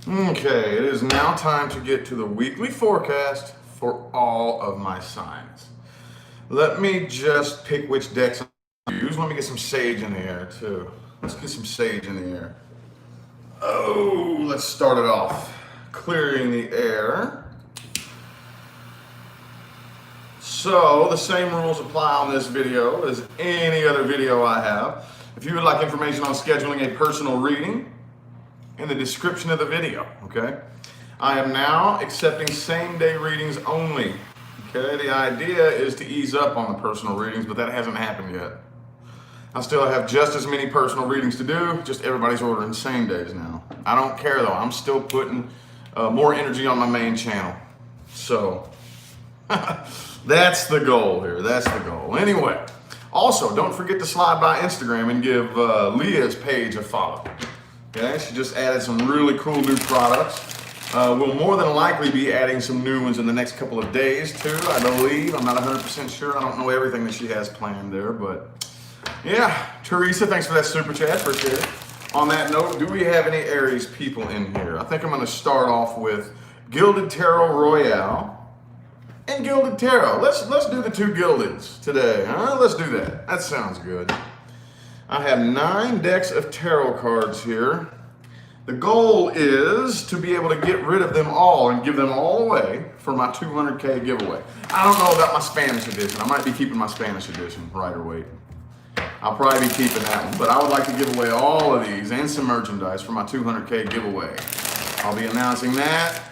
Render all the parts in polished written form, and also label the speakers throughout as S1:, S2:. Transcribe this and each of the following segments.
S1: Okay, it is now time to get to the weekly forecast for all of my signs. Let me just pick which decks I use. Let me get some sage in the air too. Let's get some sage in the air. Oh, let's start it off. Clearing the air. So the same rules apply on this video as any other video I have. If you would like information on scheduling a personal reading, in the description of the video, okay? I am now accepting same-day readings only, okay? The idea is to ease up on the personal readings, but that hasn't happened yet. I still have just as many personal readings to do, just everybody's ordering same days now. I don't care though, I'm still putting more energy on my main channel. So, that's the goal here, that's the goal. Anyway, also, don't forget to slide by Instagram and give Leah's page a follow. Okay, she just added some really cool new products. We'll more than likely be adding some new ones in the next couple of days too, I believe. I'm not 100% sure. I don't know everything that she has planned there, but yeah. Teresa, thanks for that super chat. Appreciate it. On that note, do we have any Aries people in here? I think I'm going to start off with Gilded Tarot Royale and Gilded Tarot. Let's do the two Gildeds today. Huh? Let's do that. That sounds good. I have 9 decks of tarot cards here. The goal is to be able to get rid of them all and give them all away for my 200K giveaway. I don't know about my Spanish edition. I might be keeping my Spanish edition, Rider Waite. I'll probably be keeping that one, but I would like to give away all of these and some merchandise for my 200K giveaway. I'll be announcing that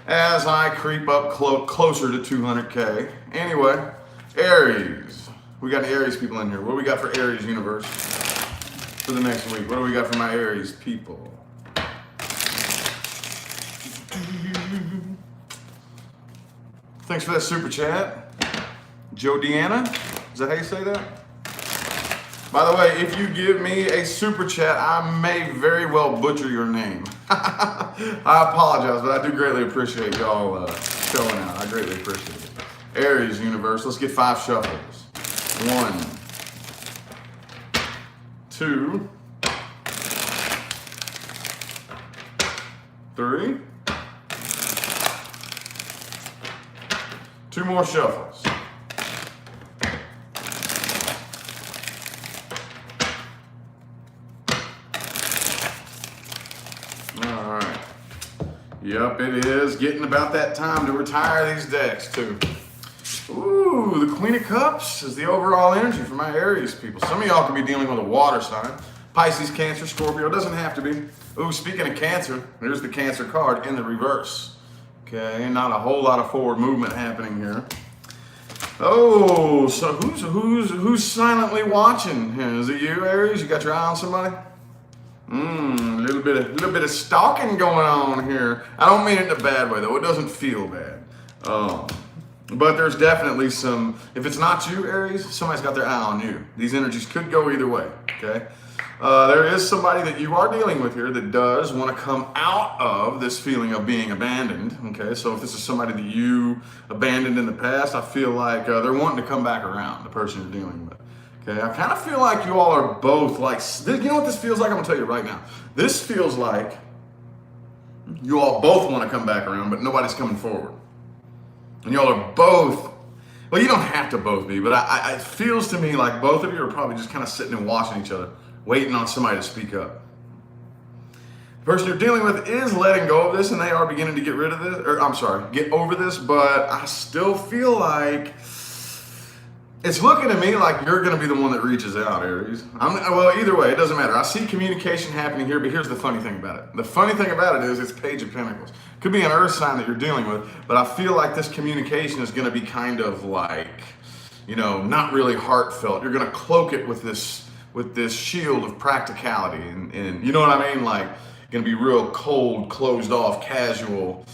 S1: as I creep up closer to 200K. Anyway, Aries. We got any Aries people in here. What do we got for Aries universe for the next week? What do we got for my Aries people? Thanks for that super chat. Joe Deanna, is that how you say that? By the way, if you give me a super chat, I may very well butcher your name. I apologize, but I do greatly appreciate y'all showing out. I greatly appreciate it. Aries universe, let's get 5 shuffles. 1, 2, 3. 2 more shuffles. All right. Yep, it is getting about that time to retire these decks too. Ooh, the Queen of Cups is the overall energy for my Aries people. Some of y'all could be dealing with a water sign. Pisces, Cancer, Scorpio, doesn't have to be. Ooh, speaking of Cancer, here's the Cancer card in the reverse. Okay, not a whole lot of forward movement happening here. Oh, so who's silently watching? Is it you, Aries? You got your eye on somebody? A little bit of stalking going on here. I don't mean it in a bad way though. It doesn't feel bad. But there's definitely some, if it's not you, Aries, somebody's got their eye on you. These energies could go either way, okay? There is somebody that you are dealing with here that does want to come out of this feeling of being abandoned, okay? So if this is somebody that you abandoned in the past, I feel like they're wanting to come back around, the person you're dealing with. Okay, I kind of feel like you all are both like, you know what this feels like? I'm gonna tell you right now. This feels like you all both want to come back around, but nobody's coming forward. And y'all are both, well, you don't have to both be, but it feels to me like both of you are probably just kind of sitting and watching each other, waiting on somebody to speak up. The person you're dealing with is letting go of this and they are beginning to get rid of this, or I'm sorry, get over this, but I still feel like it's looking to me like you're going to be the one that reaches out, Aries. Well, either way, it doesn't matter. I see communication happening here, but here's the funny thing about it. The funny thing about it is it's Page of Pentacles. Could be an earth sign that you're dealing with, but I feel like this communication is going to be kind of like, you know, not really heartfelt. You're going to cloak it with this shield of practicality, and you know what I mean? Like, going to be real cold, closed off, casual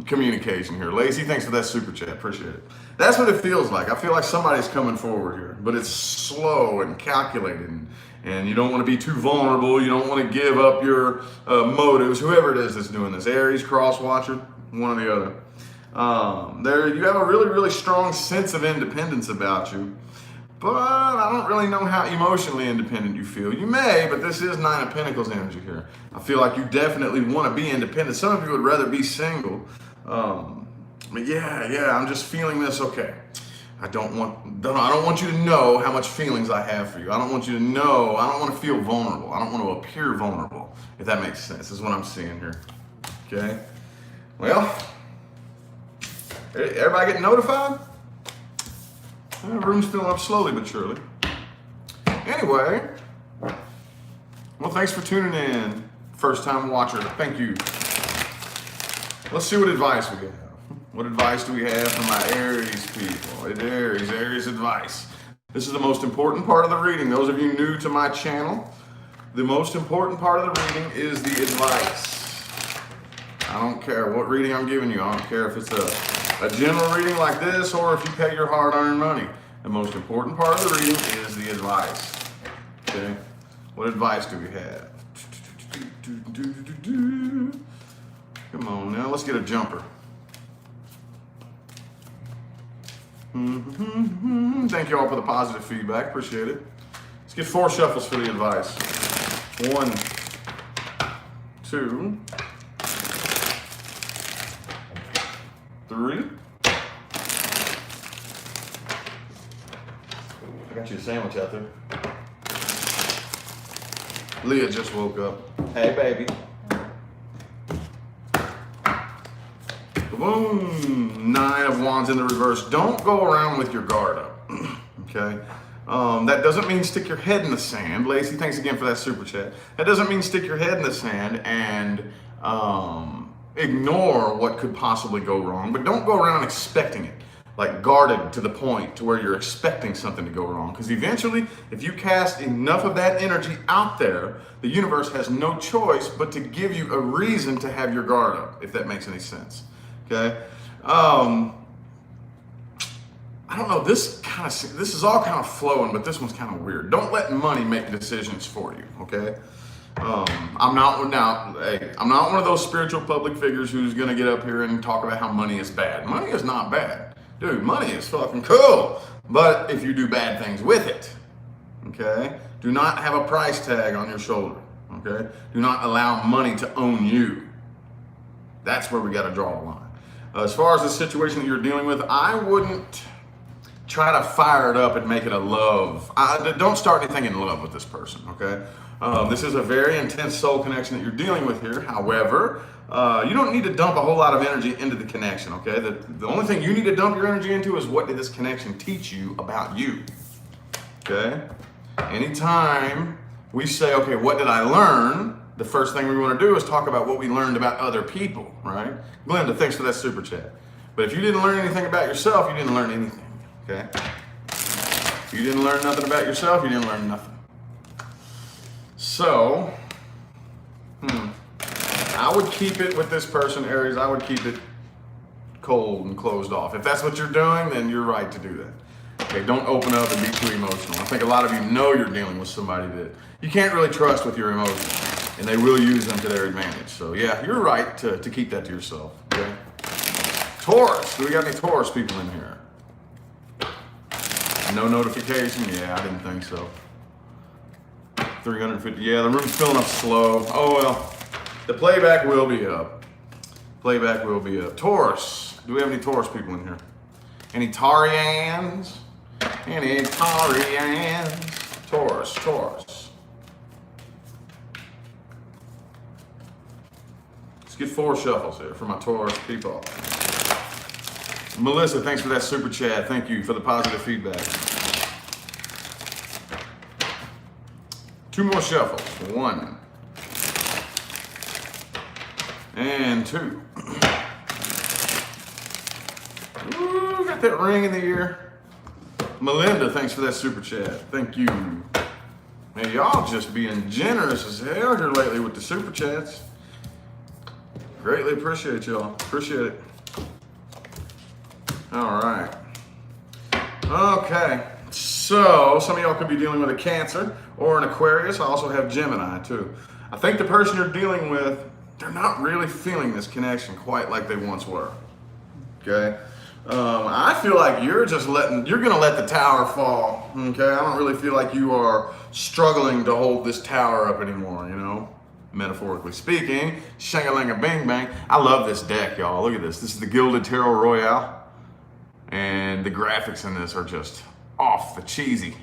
S1: communication here. Lacey, thanks for that super chat. Appreciate it. That's what it feels like. I feel like somebody's coming forward here, but it's slow and calculated, and you don't want to be too vulnerable. You don't want to give up your motives, whoever it is that's doing this. Aries, cross watcher, one or the other. You have a really, really strong sense of independence about you. but I don't really know how emotionally independent you feel. You may, but this is Nine of Pentacles energy here. I feel like you definitely want to be independent. Some of you would rather be single. But yeah, I'm just feeling this. Okay, I don't want you to know how much feelings I have for you. I don't want you to know. I don't want to feel vulnerable. I don't want to appear vulnerable, if that makes sense. This is what I'm seeing here. Okay. Well, everybody getting notified? The room's filling up slowly but surely. Anyway, well, thanks for tuning in. First time watcher, thank you. Let's see what advice we have. What advice do we have for my Aries people? Aries advice. This is the most important part of the reading. Those of you new to my channel, the most important part of the reading is the advice. I don't care what reading I'm giving you. I don't care if it's a general reading like this or if you pay your hard-earned money. The most important part of the reading is the advice. Okay? What advice do we have? Come on now, let's get a jumper. Thank you all for the positive feedback. Appreciate it. Let's get 4 shuffles for the advice. 1, 2, 3. I got you a sandwich out there. Leah just woke up. Hey, baby. Boom. 9 of Wands in the reverse. Don't go around with your guard up. Okay? That doesn't mean stick your head in the sand. Lacey, thanks again for that super chat. That doesn't mean stick your head in the sand and ignore what could possibly go wrong. But don't go around expecting it. Like guarded to the point to where you're expecting something to go wrong. Because eventually, if you cast enough of that energy out there, the universe has no choice but to give you a reason to have your guard up, if that makes any sense. Okay? I don't know, this is all kind of flowing, but this one's kind of weird. Don't let money make decisions for you, okay? I'm not one of those spiritual public figures who's gonna get up here and talk about how money is bad. Money is not bad. Dude, money is fucking cool. But if you do bad things with it, okay? Do not have a price tag on your shoulder, okay? Do not allow money to own you. That's where we gotta draw the line. As far as the situation that you're dealing with, I wouldn't try to fire it up and make it a love. Don't start anything in love with this person, okay? This is a very intense soul connection that you're dealing with here. However, you don't need to dump a whole lot of energy into the connection, okay? The only thing you need to dump your energy into is what did this connection teach you about you, okay? Anytime we say, okay, what did I learn? The first thing we want to do is talk about what we learned about other people, right? Glenda, thanks for that super chat. But if you didn't learn anything about yourself, you didn't learn anything, okay? If you didn't learn nothing about yourself, you didn't learn nothing. So, I would keep it with this person, Aries. I would keep it cold and closed off. If that's what you're doing, then you're right to do that. Okay, don't open up and be too emotional. I think a lot of you know you're dealing with somebody that you can't really trust with your emotions, and they will use them to their advantage. So yeah, you're right to keep that to yourself, okay? Taurus, do we got any Taurus people in here? No notification? Yeah, I didn't think so. 350, yeah, the room's filling up slow. Oh well, the playback will be up. Playback will be up. Taurus, do we have any Taurus people in here? Any Taurians? Any Taurians? Taurus. Let's get 4 shuffles here for my Taurus people. Melissa, thanks for that super chat. Thank you for the positive feedback. 2 more shuffles. 1 and 2. Ooh, got that ring in the ear. Melinda, thanks for that super chat. Thank you. Man, y'all just being generous as hell here lately with the super chats. Greatly appreciate y'all. Appreciate it. All right. Okay. So, some of y'all could be dealing with a Cancer or an Aquarius. I also have Gemini too. I think the person you're dealing with, they're not really feeling this connection quite like they once were. Okay? I feel like you're going to let the tower fall, okay? I don't really feel like you are struggling to hold this tower up anymore, you know? Metaphorically speaking, shang-a-lang-a bang bang. I love this deck, y'all. Look at this. This is the Gilded Tarot Royale. And the graphics in this are just off the cheesy.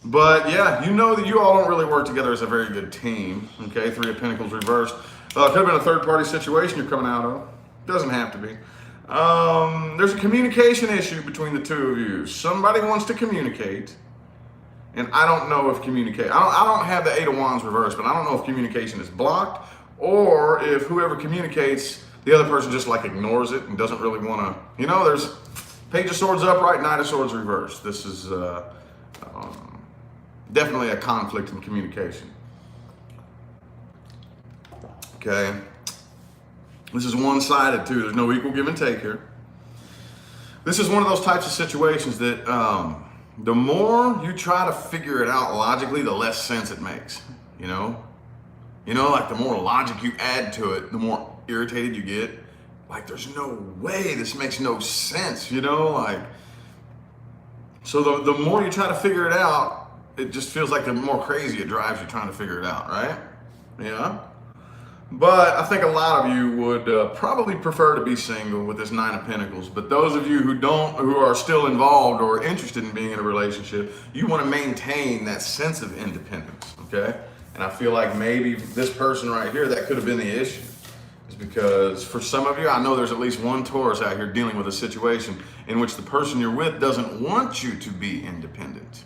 S1: But yeah, you know that you all don't really work together as a very good team, okay? Three of Pentacles reversed. Could have been a third-party situation you're coming out of. Doesn't have to be. There's a communication issue between the two of you. Somebody wants to communicate, and I don't know if I don't have the Eight of Wands reversed, but I don't know if communication is blocked or if whoever communicates, the other person just like ignores it and doesn't really want to, you know, there's Page of Swords upright, Knight of Swords reversed. This is definitely a conflict in communication. Okay. This is one-sided too. There's no equal give and take here. This is one of those types of situations that the more you try to figure it out logically, the less sense it makes, you know? Like the more logic you add to it, the more irritated you get. Like, there's no way, this makes no sense, you know? Like, so the more you try to figure it out, it just feels like the more crazy it drives you trying to figure it out, right? Yeah. But I think a lot of you would probably prefer to be single with this Nine of Pentacles. But those of you who are still involved or interested in being in a relationship, you want to maintain that sense of independence, okay? And I feel like maybe this person right here, that could have been the issue. Is because for some of you, I know there's at least one Taurus out here dealing with a situation in which the person you're with doesn't want you to be independent,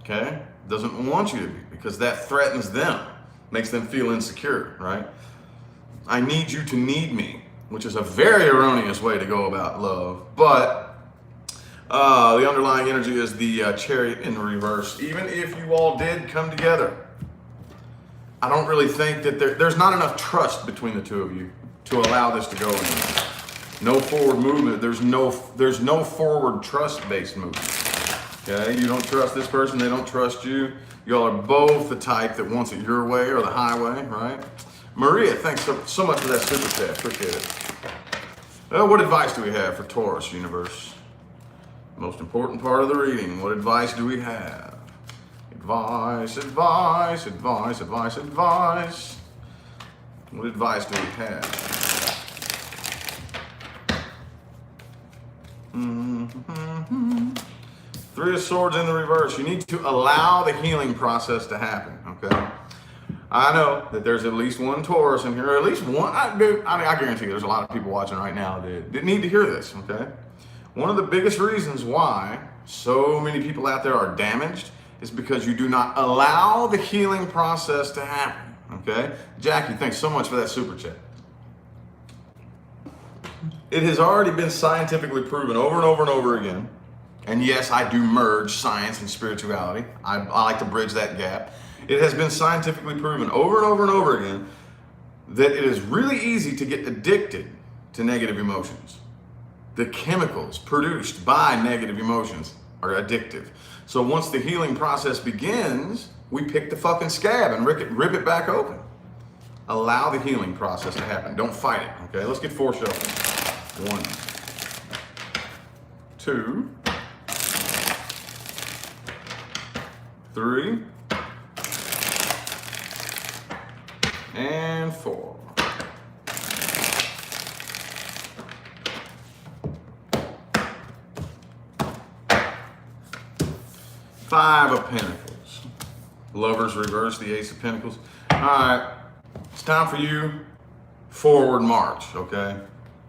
S1: okay? Doesn't want you to be, because that threatens them. Makes them feel insecure, right? I need you to need me, which is a very erroneous way to go about love. But the underlying energy is the Chariot in reverse. Even if you all did come together, I don't really think that there's not enough trust between the two of you to allow this to go anywhere. No forward movement. There's no forward trust-based movement. Okay, you don't trust this person, they don't trust you. Y'all are both the type that wants it your way or the highway, right? Maria, thanks so much for that super chat. Appreciate it. What advice do we have for Taurus universe? Most important part of the reading. What advice do we have? Advice, advice, advice, advice, advice. What advice do we have? Three of Swords in the reverse. You need to allow the healing process to happen, okay? I know that there's at least one Taurus in here, or at least one. I guarantee you there's a lot of people watching right now that need to hear this, okay? One of the biggest reasons why so many people out there are damaged is because you do not allow the healing process to happen, okay? Jackie, thanks so much for that super chat. It has already been scientifically proven over and over and over again. And yes, I do merge science and spirituality. I like to bridge that gap. It has been scientifically proven over and over and over again that it is really easy to get addicted to negative emotions. The chemicals produced by negative emotions are addictive. So once the healing process begins, we pick the fucking scab and rip it back open. Allow the healing process to happen. Don't fight it, okay? Let's get 4 shuffles. 1, 2, 3, and 4. Five of Pentacles. Lovers reverse, the Ace of Pentacles. All right, it's time for you. Forward march, okay?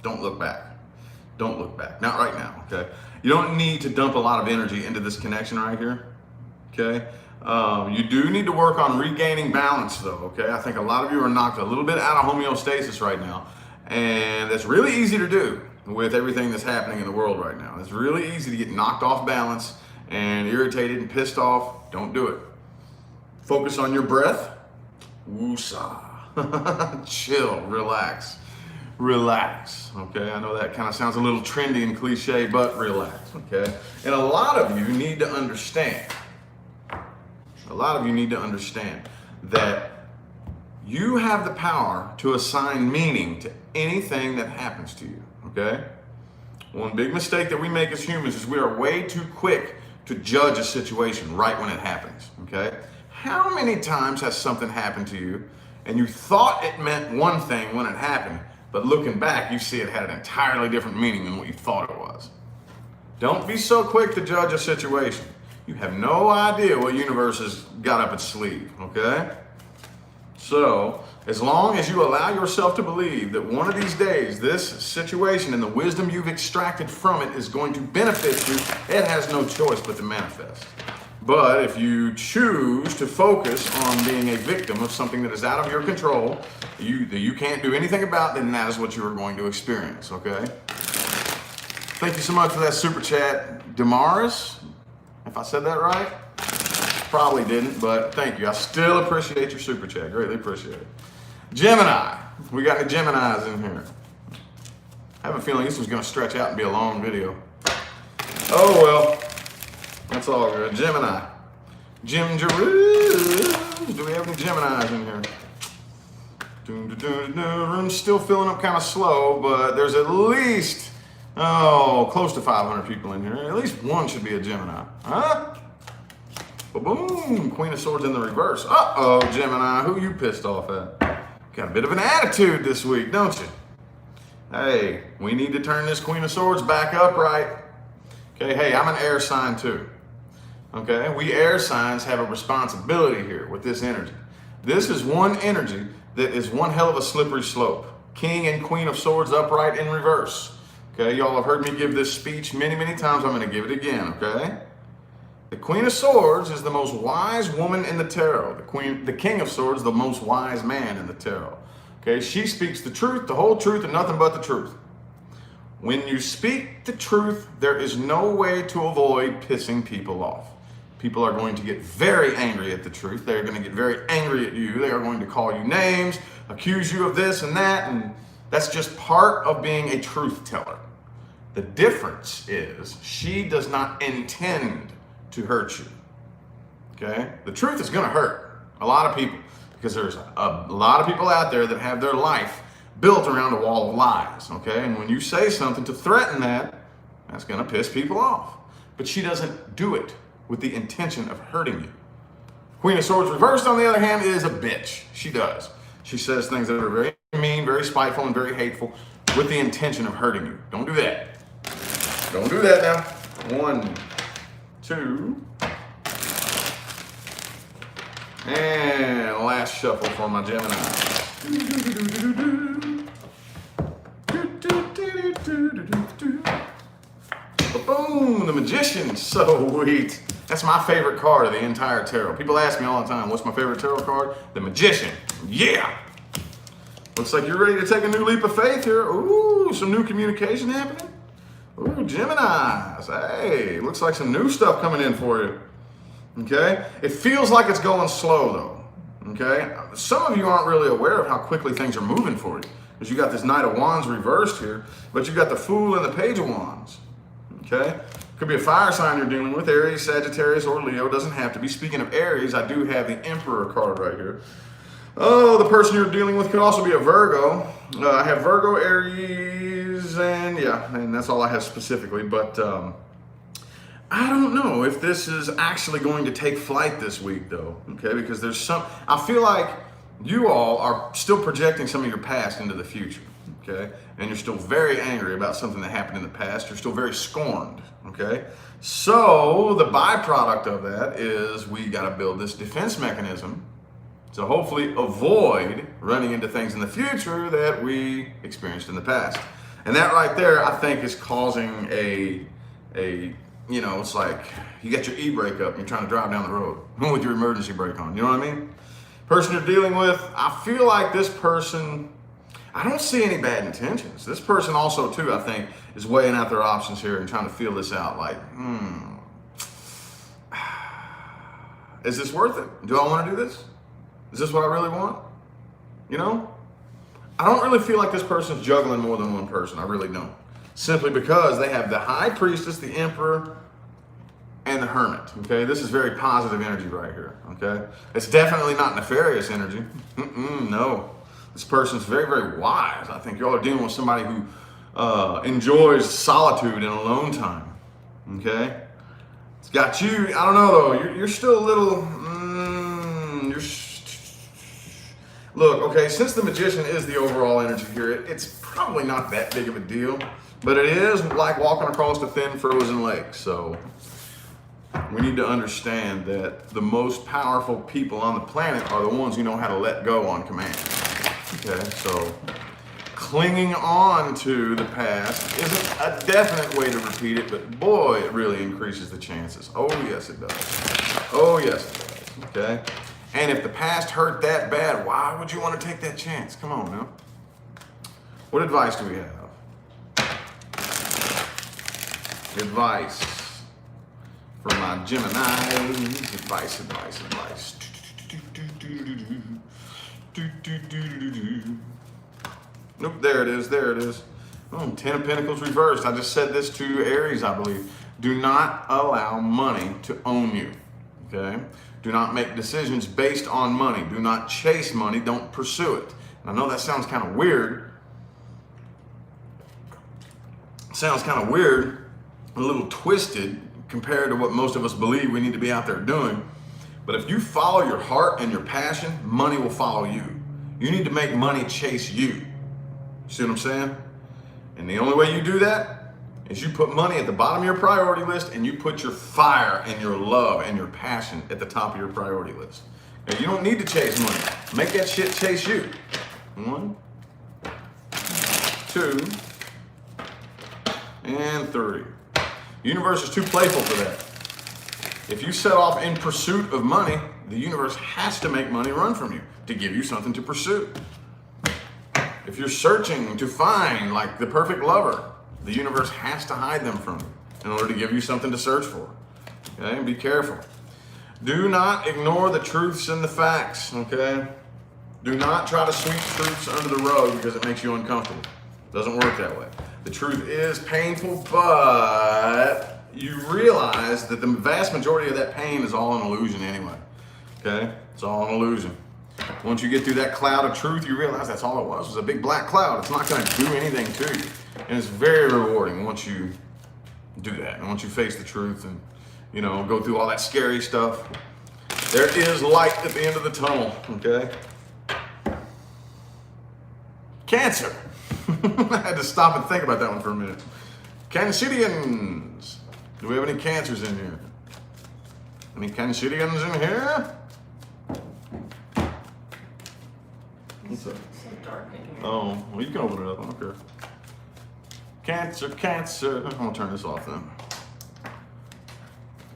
S1: Don't look back. Don't look back. Not right now, okay? You don't need to dump a lot of energy into this connection right here. Okay, you do need to work on regaining balance though, okay? I think a lot of you are knocked a little bit out of homeostasis right now, and that's really easy to do with everything that's happening in the world right now. It's really easy to get knocked off balance and irritated and pissed off. Don't do it. Focus on your breath. Woosah. Chill, relax, okay? I know that kind of sounds a little trendy and cliche, but relax, okay? And a lot of you need to understand that you have the power to assign meaning to anything that happens to you, okay? One big mistake that we make as humans is we are way too quick to judge a situation right when it happens, okay? How many times has something happened to you and you thought it meant one thing when it happened, but looking back, you see it had an entirely different meaning than what you thought it was? Don't be so quick to judge a situation. You have no idea what universe has got up its sleeve, okay? So, as long as you allow yourself to believe that one of these days, this situation and the wisdom you've extracted from it is going to benefit you, it has no choice but to manifest. But if you choose to focus on being a victim of something that is out of your control, that you can't do anything about, then that is what you are going to experience, okay? Thank you so much for that super chat, Damaris. If I said that right? Probably didn't, but thank you. I still appreciate your super chat. Greatly appreciate it. Gemini. We got any Geminis in here? I have a feeling this was going to stretch out and be a long video. Oh, well. That's all good. Gemini. Jim-Jeru. Do we have any Geminis in here? Room's still filling up kind of slow, but there's at least, close to 500 people in here. At least one should be a Gemini. Huh? Boom! Queen of Swords in the reverse. Uh-oh, Gemini. Who you pissed off at? Got a bit of an attitude this week, don't you? Hey, we need to turn this Queen of Swords back upright. Okay, hey, I'm an air sign too. Okay, we air signs have a responsibility here with this energy. This is one energy that is one hell of a slippery slope. King and Queen of Swords upright in reverse. Okay, y'all have heard me give this speech many, many times. I'm going to give it again, okay? The Queen of Swords is the most wise woman in the tarot. The King of Swords, the most wise man in the tarot. Okay, she speaks the truth, the whole truth, and nothing but the truth. When you speak the truth, there is no way to avoid pissing people off. People are going to get very angry at the truth. They're going to get very angry at you. They are going to call you names, accuse you of this and that, and that's just part of being a truth teller. The difference is she does not intend to hurt you, okay? The truth is gonna hurt a lot of people because there's a lot of people out there that have their life built around a wall of lies, okay? And when you say something to threaten that, that's gonna piss people off. But she doesn't do it with the intention of hurting you. Queen of Swords reversed, on the other hand, is a bitch. She does. She says things that are very mean, very spiteful, and very hateful with the intention of hurting you. Don't do that. Don't do that now. 1, 2, and last shuffle for my Gemini. Boom, the Magician, sweet. That's my favorite card of the entire tarot. People ask me all the time, what's my favorite tarot card? The Magician, yeah. Looks like you're ready to take a new leap of faith here. Ooh, some new communication happening. Ooh, Geminis, hey, looks like some new stuff coming in for you, okay? It feels like it's going slow though, okay? Some of you aren't really aware of how quickly things are moving for you, because you got this Knight of Wands reversed here, but you got the Fool and the Page of Wands, okay? Could be a fire sign you're dealing with, Aries, Sagittarius, or Leo, doesn't have to be. Speaking of Aries, I do have the Emperor card right here. Oh, the person you're dealing with could also be a Virgo. I have Virgo, Aries, and yeah, and that's all I have specifically. But I don't know if this is actually going to take flight this week, though. Okay, because there's some. I feel like you all are still projecting some of your past into the future. Okay, and you're still very angry about something that happened in the past. You're still very scorned. Okay, so the byproduct of that is we got to build this defense mechanism to hopefully avoid running into things in the future that we experienced in the past. And that right there, I think, is causing you know, it's like you got your e-brake up and you're trying to drive down the road with your emergency brake on. You know what I mean? Person you're dealing with, I feel like this person, I don't see any bad intentions. This person also, too, I think, is weighing out their options here and trying to feel this out. Like, is this worth it? Do I want to do this? Is this what I really want? You know? I don't really feel like this person's juggling more than one person. I really don't. Simply because they have the High Priestess, the Emperor, and the Hermit. Okay? This is very positive energy right here. Okay? It's definitely not nefarious energy. No. This person's very, very wise. I think y'all are dealing with somebody who enjoys solitude and alone time. Okay? It's got you, I don't know though, you're still a little, look, okay, since the Magician is the overall energy here, it's probably not that big of a deal, but it is like walking across a thin frozen lake. So we need to understand that the most powerful people on the planet are the ones who know how to let go on command. Okay, so clinging on to the past isn't a definite way to repeat it, but boy, it really increases the chances. Oh yes, it does. Oh yes, it does. Okay? And if the past hurt that bad, why would you want to take that chance? Come on now. What advice do we have? Advice for my Geminis. Advice. Nope, there it is. Oh, 10 of Pentacles reversed. I just said this to Aries, I believe. Do not allow money to own you, okay? Do not make decisions based on money. Do not chase money. Don't pursue it. And I know that sounds kind of weird. Sounds kind of weird, a little twisted compared to what most of us believe we need to be out there doing. But if you follow your heart and your passion, money will follow you. You need to make money chase you. See what I'm saying? And the only way you do that is you put money at the bottom of your priority list and you put your fire and your love and your passion at the top of your priority list. Now, you don't need to chase money. Make that shit chase you. 1, 2, and 3. The universe is too playful for that. If you set off in pursuit of money, the universe has to make money run from you to give you something to pursue. If you're searching to find like the perfect lover, the universe has to hide them from you in order to give you something to search for. Okay, and be careful. Do not ignore the truths and the facts, okay? Do not try to sweep truths under the rug because it makes you uncomfortable. It doesn't work that way. The truth is painful, but you realize that the vast majority of that pain is all an illusion anyway, okay? It's all an illusion. Once you get through that cloud of truth, you realize that's all it was a big black cloud. It's not going to do anything to you. And it's very rewarding once you do that. And once you face the truth and, you know, go through all that scary stuff. There is light at the end of the tunnel, okay? Cancer. I had to stop and think about that one for a minute. Cancerians. Do we have any Cancers in here? Any Cancerians in here? What's that? Oh, well, you can open it up. I don't care. Cancer. I'm going to turn this off then.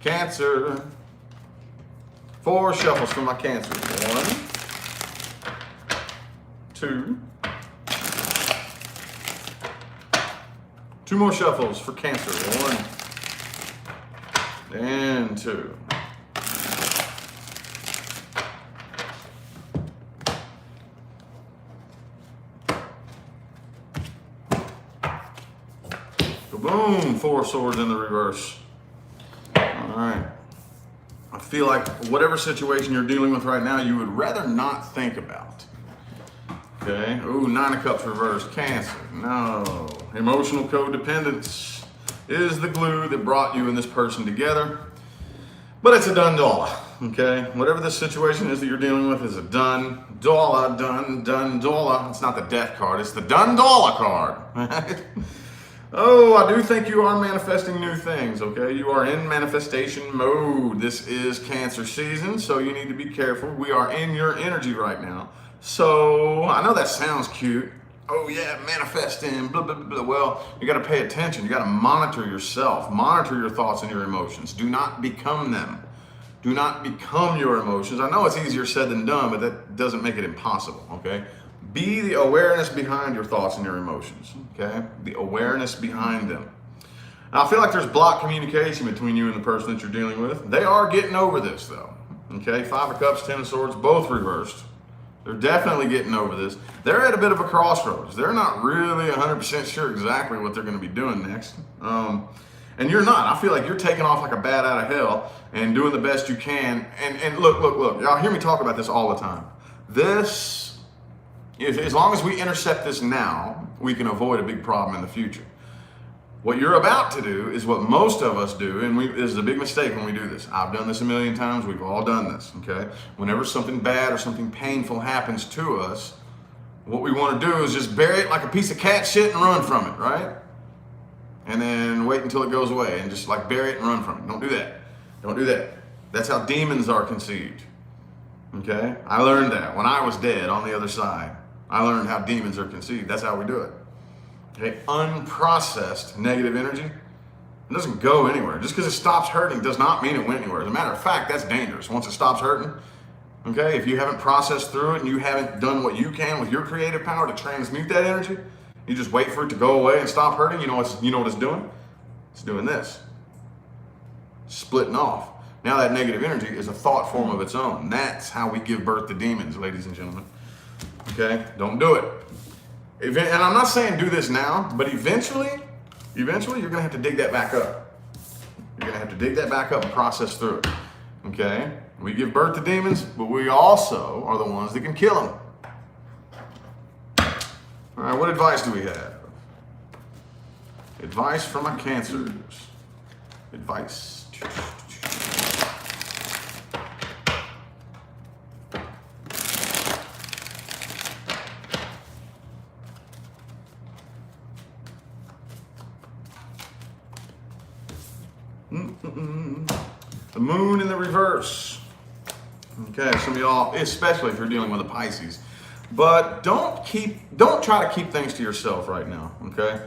S1: Cancer. 4 shuffles for my Cancer. 1, 2. 2 more shuffles for Cancer. 1 and 2. Boom, 4 swords in the reverse. All right. I feel like whatever situation you're dealing with right now, you would rather not think about. Okay. Ooh, 9 of Cups reversed. Cancer. No. Emotional codependence is the glue that brought you and this person together. But it's a done dollar. Okay. Whatever the situation is that you're dealing with is a done dollar. Done dollar. It's not the death card. It's the done dollar card. Oh, I do think you are manifesting new things, okay? You are in manifestation mode. This is Cancer season, so you need to be careful. We are in your energy right now. So, I know that sounds cute. Oh yeah, manifesting, blah, blah, blah. Well, you gotta pay attention. You gotta monitor yourself. Monitor your thoughts and your emotions. Do not become them. Do not become your emotions. I know it's easier said than done, but that doesn't make it impossible, okay? Be the awareness behind your thoughts and your emotions, okay? The awareness behind them. Now, I feel like there's blocked communication between you and the person that you're dealing with. They are getting over this, though, okay? 5 of Cups, 10 of Swords, both reversed. They're definitely getting over this. They're at a bit of a crossroads. They're not really 100% sure exactly what they're going to be doing next. And you're not. I feel like you're taking off like a bat out of hell and doing the best you can. And look. Y'all hear me talk about this all the time. This... as long as we intercept this now, we can avoid a big problem in the future. What you're about to do is what most of us do, and this is a big mistake when we do this. I've done this a million times. We've all done this, okay? Whenever something bad or something painful happens to us, what we want to do is just bury it like a piece of cat shit and run from it, right? And then wait until it goes away and just like bury it and run from it. Don't do that. Don't do that. That's how demons are conceived, okay? I learned that when I was dead on the other side. I learned how demons are conceived. That's how we do it. Okay, unprocessed negative energy, it doesn't go anywhere. Just because it stops hurting does not mean it went anywhere. As a matter of fact, that's dangerous. Once it stops hurting, okay, if you haven't processed through it and you haven't done what you can with your creative power to transmute that energy, you just wait for it to go away and stop hurting. You know what it's doing? It's doing this. Splitting off. Now that negative energy is a thought form of its own. That's how we give birth to demons, ladies and gentlemen. Okay, don't do it. And I'm not saying do this now, but eventually you're gonna have to dig that back up. You're gonna have to dig that back up and process through it, okay? We give birth to demons, but we also are the ones that can kill them. All right, what advice do we have? Advice from my Cancers. Advice. The moon in the reverse. Okay, some of y'all, especially if you're dealing with a Pisces, but don't try to keep things to yourself right now. Okay,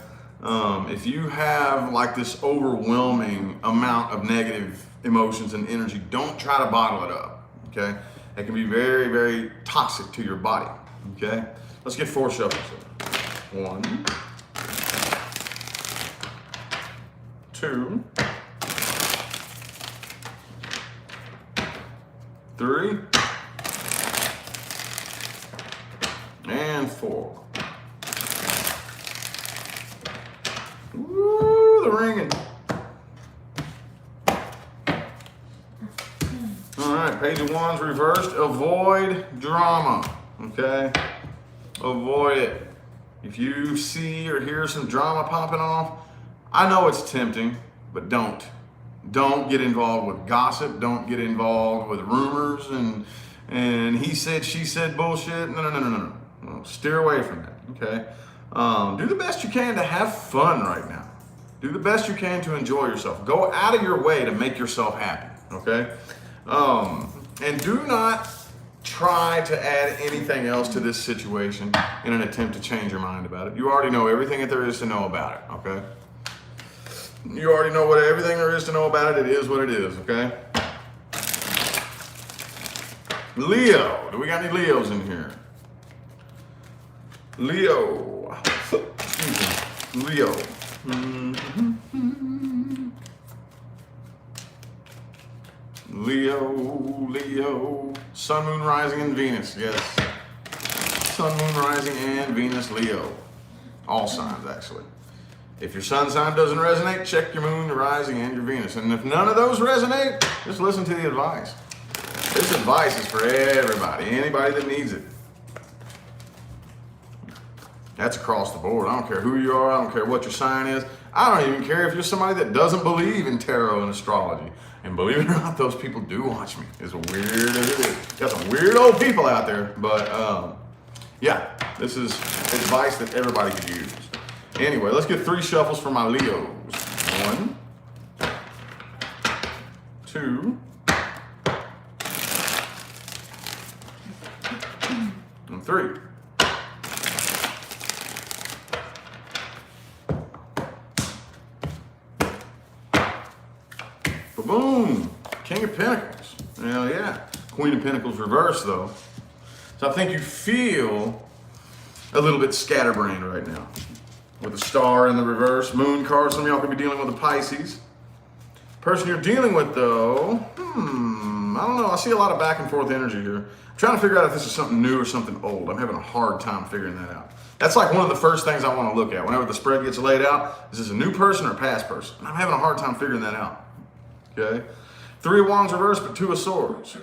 S1: if you have like this overwhelming amount of negative emotions and energy, don't try to bottle it up. Okay, it can be very, very toxic to your body. Okay, let's get 4 shuffles. 1, 2, 3, and 4. Woo, the ringing. All right, Page of Wands reversed. Avoid drama, okay? Avoid it. If you see or hear some drama popping off, I know it's tempting, but don't. Don't get involved with gossip. Don't get involved with rumors and he said, she said bullshit. No. Steer away from that, okay? Do the best you can to have fun right now. Do the best you can to enjoy yourself. Go out of your way to make yourself happy, okay? And do not try to add anything else to this situation in an attempt to change your mind about it. You already know everything that there is to know about it, okay? You already know everything there is to know about it. It is what it is, okay? Leo. Do we got any Leos in here? Leo. Excuse me. Leo. Leo. Sun, moon, rising, and Venus. Yes. Sun, moon, rising, and Venus, Leo. All signs, actually. If your sun sign doesn't resonate, check your moon, your rising, and your Venus. And if none of those resonate, just listen to the advice. This advice is for everybody, anybody that needs it. That's across the board. I don't care who you are. I don't care what your sign is. I don't even care if you're somebody that doesn't believe in tarot and astrology. And believe it or not, those people do watch me. As weird as it is. Got some weird old people out there. But yeah, this is advice that everybody could use. Anyway, let's get 3 shuffles for my Leos. 1, 2, and 3. Boom! King of Pentacles. Hell yeah. Queen of Pentacles reversed though. So I think you feel a little bit scatterbrained right now. With a star in the reverse, moon card. Some of y'all could be dealing with a Pisces. Person you're dealing with though, I don't know. I see a lot of back and forth energy here. I'm trying to figure out if this is something new or something old. I'm having a hard time figuring that out. That's like one of the first things I want to look at whenever the spread gets laid out. Is this a new person or a past person? And I'm having a hard time figuring that out. Okay? 3 of Wands reversed, but 2 of Swords.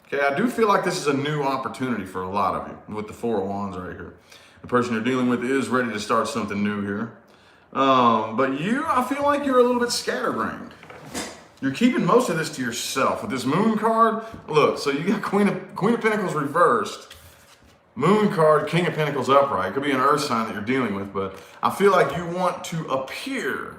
S1: Okay, I do feel like this is a new opportunity for a lot of you with the 4 of Wands right here. The person you're dealing with is ready to start something new here. But you, I feel like you're a little bit scatterbrained. You're keeping most of this to yourself. With this moon card, look, so you got Queen of Pentacles reversed, moon card, King of Pentacles upright. It could be an earth sign that you're dealing with, but I feel like you want to appear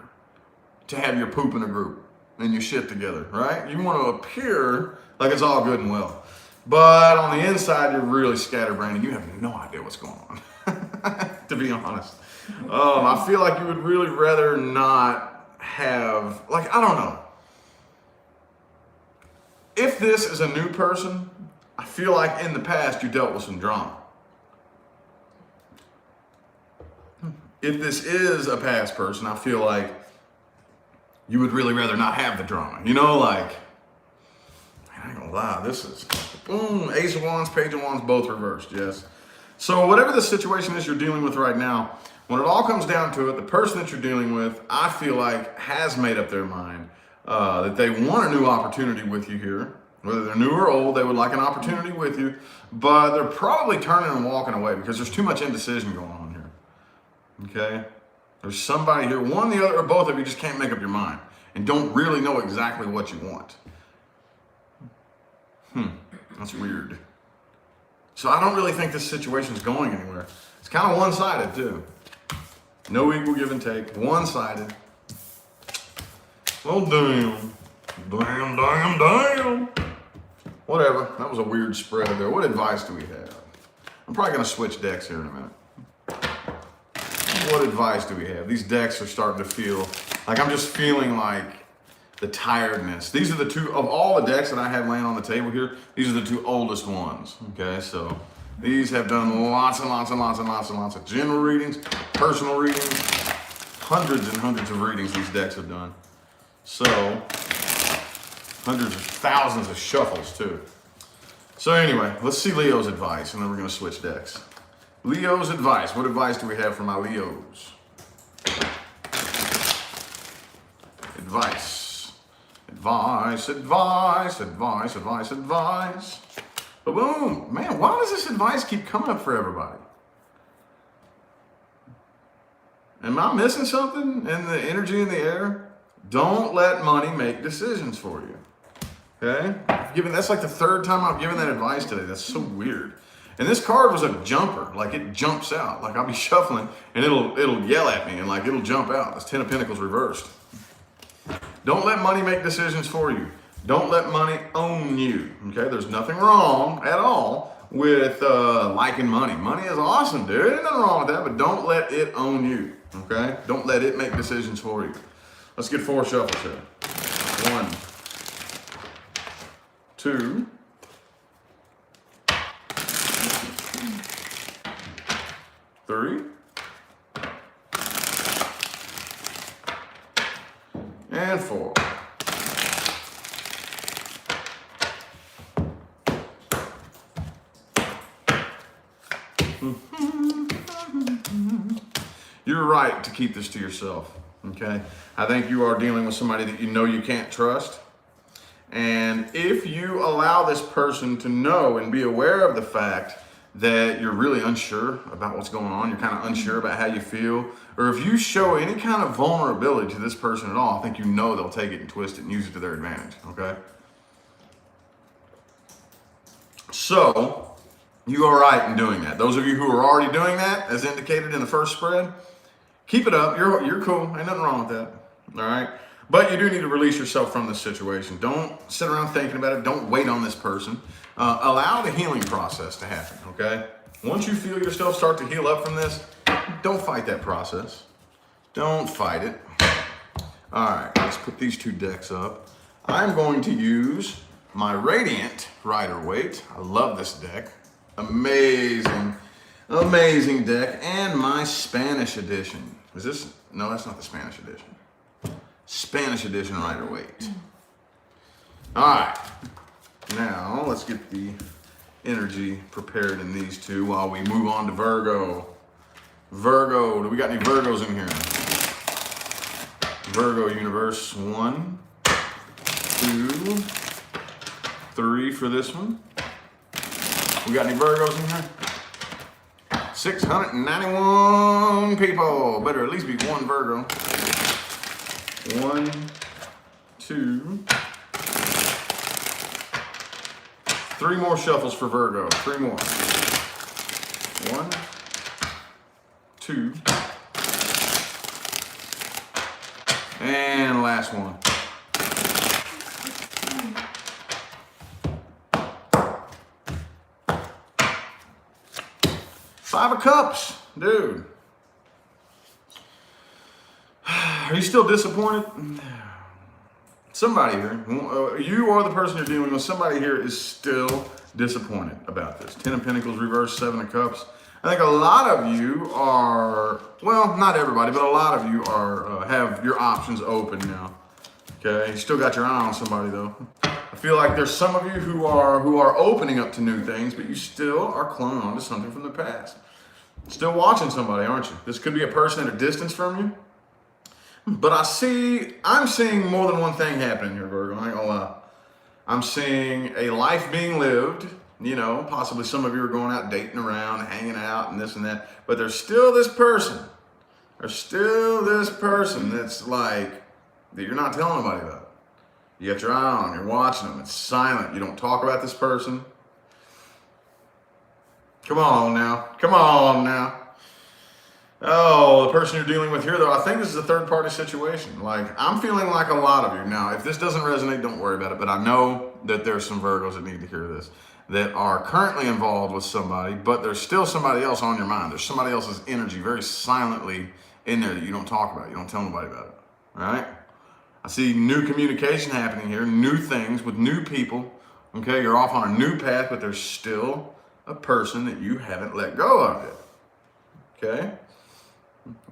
S1: to have your poop in a group and your shit together, right? You want to appear like it's all good and well. But on the inside, you're really scatterbrained and you have no idea what's going on, to be honest. I feel like you would really rather not have, like, I don't know. If this is a new person, I feel like in the past you dealt with some drama. If this is a past person, I feel like you would really rather not have the drama. You know, like, I ain't gonna lie, this is, boom, Ace of Wands, Page of Wands, both reversed, yes. So whatever the situation is you're dealing with right now, when it all comes down to it, the person that you're dealing with, I feel like has made up their mind that they want a new opportunity with you here. Whether they're new or old, they would like an opportunity with you, but they're probably turning and walking away because there's too much indecision going on here. Okay? There's somebody here, one, the other, or both of you just can't make up your mind and don't really know exactly what you want. That's weird. So I don't really think this situation's going anywhere. It's kind of one-sided too. No equal give and take, one-sided. Well, damn. Damn. Whatever, that was a weird spread there. What advice do we have? I'm probably gonna switch decks here in a minute. What advice do we have? These decks are starting to feel like I'm just feeling like the tiredness. These are the two, of all the decks that I have laying on the table here, these are the two oldest ones, okay? So these have done lots and lots and lots and lots and lots of general readings, personal readings, hundreds and hundreds of readings these decks have done. So, hundreds of thousands of shuffles too. So anyway, let's see Leo's advice and then we're gonna switch decks. Leo's advice, what advice do we have for my Leos? Advice, advice, advice, advice, advice, advice. Boom, man, why does this advice keep coming up for everybody? Am I missing something in the energy in the air? Don't let money make decisions for you. Okay? That's like the third time I've given that advice today. That's so weird. And this card was a jumper. Like it jumps out. Like I'll be shuffling and it'll yell at me and like it'll jump out. It's 10 of Pentacles reversed. Don't let money make decisions for you. Don't let money own you. Okay? There's nothing wrong at all with liking money. Money is awesome, dude. There's nothing wrong with that, but don't let it own you. Okay? Don't let it make decisions for you. Let's get 4 shuffles here. 1, 2, 3, and 4. You're right to keep this to yourself. Okay, I think you are dealing with somebody that you know you can't trust. And if you allow this person to know and be aware of the fact that you're really unsure about what's going on, you're kind of unsure about how you feel, or if you show any kind of vulnerability to this person at all, I think you know they'll take it and twist it and use it to their advantage, okay? So, you are right in doing that. Those of you who are already doing that, as indicated in the first spread, keep it up. You're cool. Ain't nothing wrong with that. All right? But you do need to release yourself from this situation. Don't sit around thinking about it. Don't wait on this person. Allow the healing process to happen, okay? Once you feel yourself start to heal up from this, don't fight that process. Don't fight it. All right, let's put these 2 decks up. I'm going to use my Radiant Rider-Waite. I love this deck. Amazing, amazing deck. And my Spanish edition. Is this? No, that's not the Spanish edition. Spanish edition Rider-Waite. All right. Now, let's get the energy prepared in these 2 while we move on to Virgo. Virgo, do we got any Virgos in here? Virgo universe, 1, 2, 3 for this one. We got any Virgos in here? 691 people. Better at least be one Virgo. 1, 2, 3 more shuffles for Virgo. 3 more. 1, 2, and last one. Five of Cups, dude. Are you still disappointed? Somebody here, you or the person you're dealing with, somebody here is still disappointed about this. 10 of Pentacles reversed, 7 of Cups. I think a lot of you are, well, not everybody, but a lot of you are have your options open now. Okay, you still got your eye on somebody though. I feel like there's some of you who are opening up to new things, but you still are clung on to something from the past. Still watching somebody, aren't you? This could be a person at a distance from you. But I'm seeing more than one thing happening here, Virgo. I ain't gonna lie. I'm seeing a life being lived. You know, possibly some of you are going out dating around, hanging out, and this and that. But there's still this person. There's still this person that's like, that you're not telling nobody about. You got your eye on them, you're watching them, it's silent. You don't talk about this person. Come on now. Come on now. Oh, the person you're dealing with here, though, I think this is a third-party situation. Like, I'm feeling like a lot of you. Now, if this doesn't resonate, don't worry about it. But I know that there's some Virgos that need to hear this, that are currently involved with somebody, but there's still somebody else on your mind. There's somebody else's energy very silently in there that you don't talk about. You don't tell nobody about it. All right? I see new communication happening here, new things with new people. Okay, you're off on a new path, but there's still a person that you haven't let go of yet. Okay?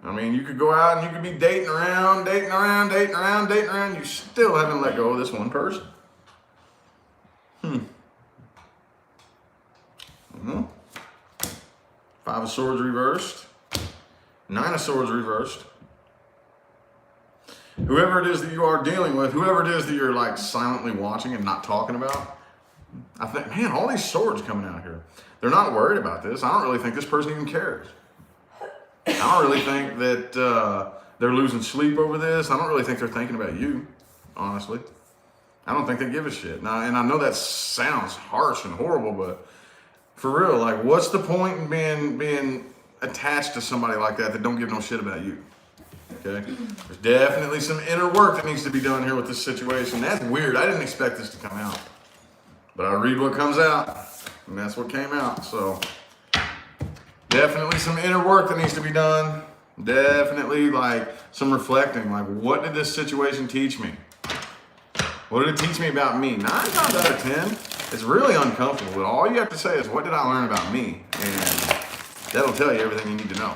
S1: I mean, you could go out and you could be dating around. You still haven't let go of this one person. Five of Swords reversed. 9 of Swords reversed. Whoever it is that you are dealing with, whoever it is that you're like silently watching and not talking about, I think, man, all these swords coming out here. They're not worried about this. I don't really think this person even cares. I don't really think that they're losing sleep over this. I don't really think they're thinking about you, honestly. I don't think they give a shit. Now, and I know that sounds harsh and horrible, but for real, like, what's the point in being attached to somebody like that don't give no shit about you? Okay? There's definitely some inner work that needs to be done here with this situation. That's weird. I didn't expect this to come out. But I read what comes out, and that's what came out. So definitely some inner work that needs to be done. Definitely like some reflecting. Like, what did this situation teach me? What did it teach me about me? 9 times out of 10, it's really uncomfortable. But all you have to say is, what did I learn about me? And that'll tell you everything you need to know.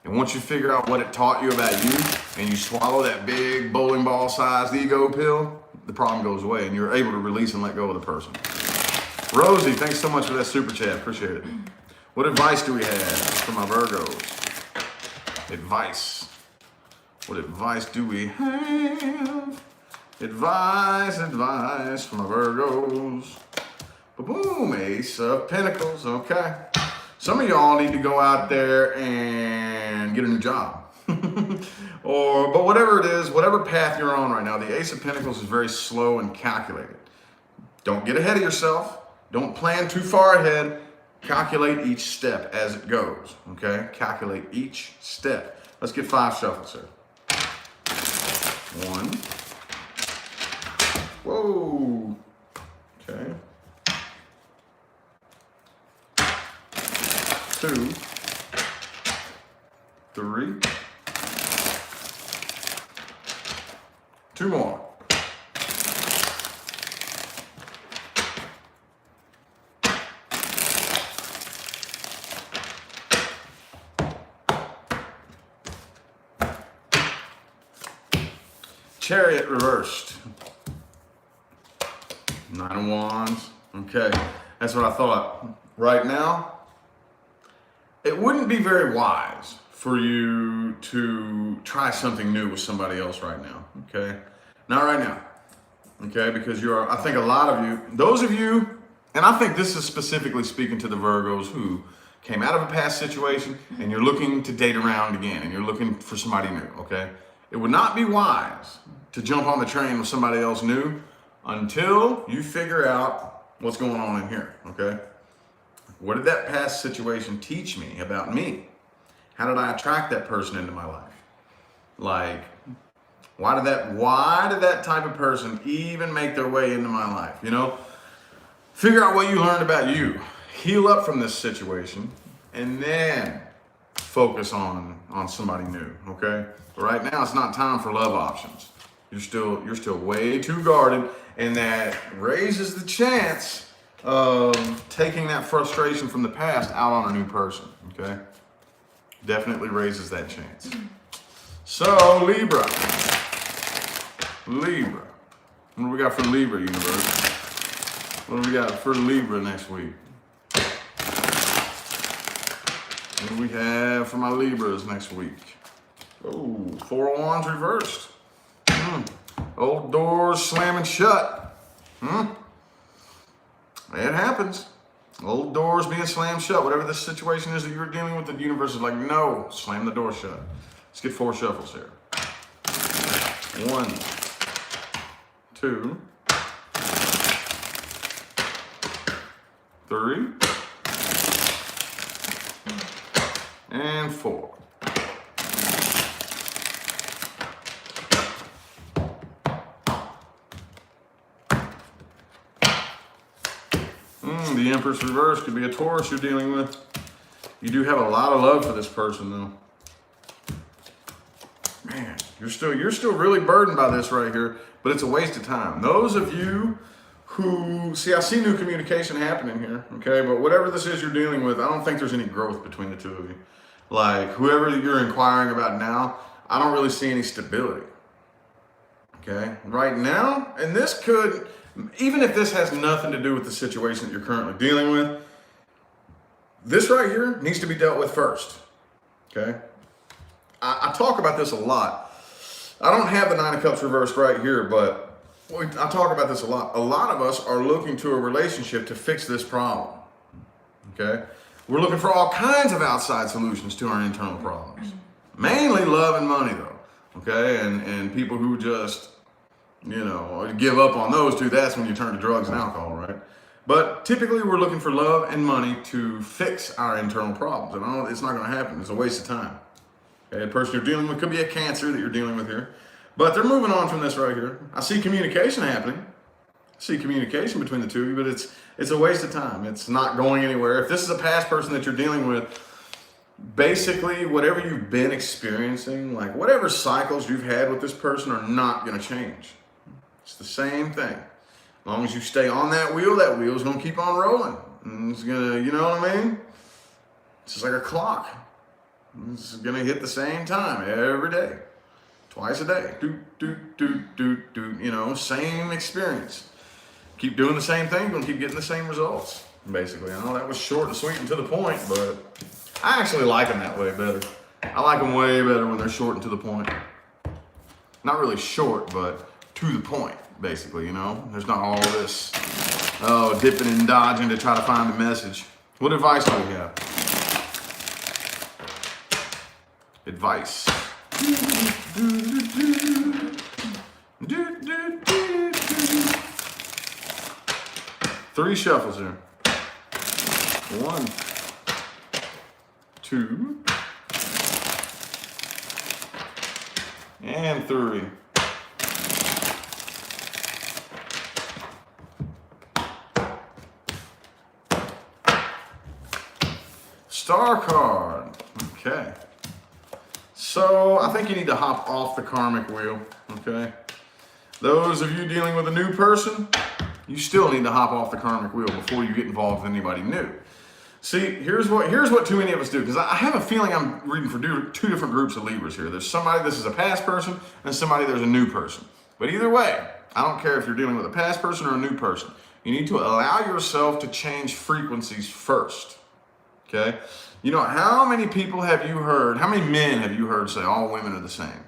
S1: And once you figure out what it taught you about you, and you swallow that big bowling ball sized ego pill, the problem goes away and you're able to release and let go of the person. Rosie, thanks so much for that super chat. Appreciate it. What advice do we have for my Virgos? Advice. What advice do we have? Advice for my Virgos. Boom, Ace of Pentacles. Okay. Some of y'all need to go out there and get a new job. But whatever it is, whatever path you're on right now, the Ace of Pentacles is very slow and calculated. Don't get ahead of yourself. Don't plan too far ahead. Calculate each step as it goes, okay? Calculate each step. Let's get 5 shuffles here. 1. Whoa. Okay. 2. 3. 2 more. Chariot reversed. 9 of Wands. Okay, that's what I thought. Right now, it wouldn't be very wise for you to try something new with somebody else right now, okay? Not right now, okay? Because I think a lot of you, those of you, and I think this is specifically speaking to the Virgos who came out of a past situation, and you're looking to date around again, and you're looking for somebody new, okay? It would not be wise to jump on the train with somebody else new until you figure out what's going on in here, okay? What did that past situation teach me about me? How did I attract that person into my life? Like, why did that type of person even make their way into my life? You know, figure out what you learned about you. Heal up from this situation, and then focus on somebody new, okay? But right now, it's not time for love options. You're still way too guarded, and that raises the chance of taking that frustration from the past out on a new person, okay? Definitely raises that chance. So, Libra. What do we got for Libra, universe? What do we got for Libra next week? What do we have for my Libras next week? Oh, 4 of Wands reversed. Old doors slamming shut. It happens. Old doors being slammed shut. Whatever the situation is that you're dealing with, the universe is like, no, slam the door shut. Let's get 4 shuffles here. 1, 2, 3, and 4. The Empress reverse could be a Taurus you're dealing with. You do have a lot of love for this person, though. Man, you're still really burdened by this right here, but it's a waste of time. Those of you who see, I see new communication happening here, okay? But whatever this is you're dealing with, I don't think there's any growth between the two of you. Like, whoever you're inquiring about now, I don't really see any stability, okay? Right now, and this could, even if this has nothing to do with the situation that you're currently dealing with, this right here needs to be dealt with first, okay? I talk about this a lot. I don't have the 9 of Cups reversed right here, but I talk about this a lot. A lot of us are looking to a relationship to fix this problem, okay? We're looking for all kinds of outside solutions to our internal problems. Mainly love and money, though, okay? And people who just, you know, give up on those two, that's when you turn to drugs and alcohol, right? But typically we're looking for love and money to fix our internal problems. And it's not going to happen. It's a waste of time. Okay, the person you're dealing with could be a Cancer that you're dealing with here. But they're moving on from this right here. I see communication happening. I see communication between the two of you, but it's a waste of time. It's not going anywhere. If this is a past person that you're dealing with, basically whatever you've been experiencing, like whatever cycles you've had with this person are not going to change. It's the same thing. As long as you stay on that wheel's going to keep on rolling. And it's going to, you know what I mean? It's just like a clock. It's going to hit the same time every day. Twice a day. You know, same experience. Keep doing the same thing, you're going to keep getting the same results, basically. I know that was short and sweet and to the point, but I actually like them that way better. I like them way better when they're short and to the point. Not really short, but to the point, basically, you know? There's not all this, dipping and dodging to try to find the message. What advice do we have? Advice. 3 shuffles here. 1, 2, and 3. Star card. Okay. So I think you need to hop off the karmic wheel, okay? Those of you dealing with a new person, you still need to hop off the karmic wheel before you get involved with anybody new. See, here's what too many of us do, because I have a feeling I'm reading for 2 different groups of Libras here. There's somebody, this is a past person, and somebody, there's a new person. But either way, I don't care if you're dealing with a past person or a new person. You need to allow yourself to change frequencies first, okay? You know, how many people have you heard, how many men have you heard say all women are the same?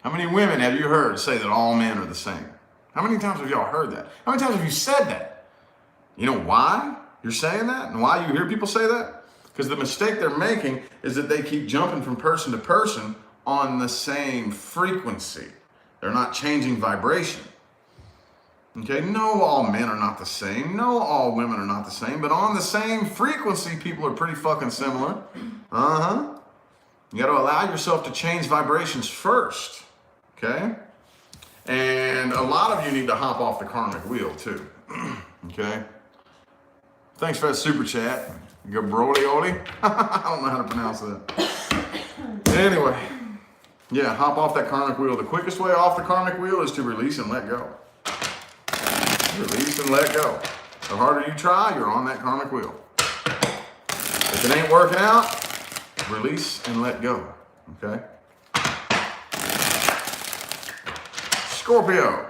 S1: How many women have you heard say that all men are the same? How many times have y'all heard that? How many times have you said that? You know why you're saying that and why you hear people say that? Because the mistake they're making is that they keep jumping from person to person on the same frequency. They're not changing vibration. Okay, no, all men are not the same. No, all women are not the same. But on the same frequency, people are pretty fucking similar. You got to allow yourself to change vibrations first. Okay? And a lot of you need to hop off the karmic wheel too. Okay? Thanks for that super chat. Gabroli. I don't know how to pronounce that. Anyway, yeah, hop off that karmic wheel. The quickest way off the karmic wheel is to release and let go. Release and let go. The harder you try, you're on that karmic wheel. If it ain't working out, release and let go. Okay? Scorpio.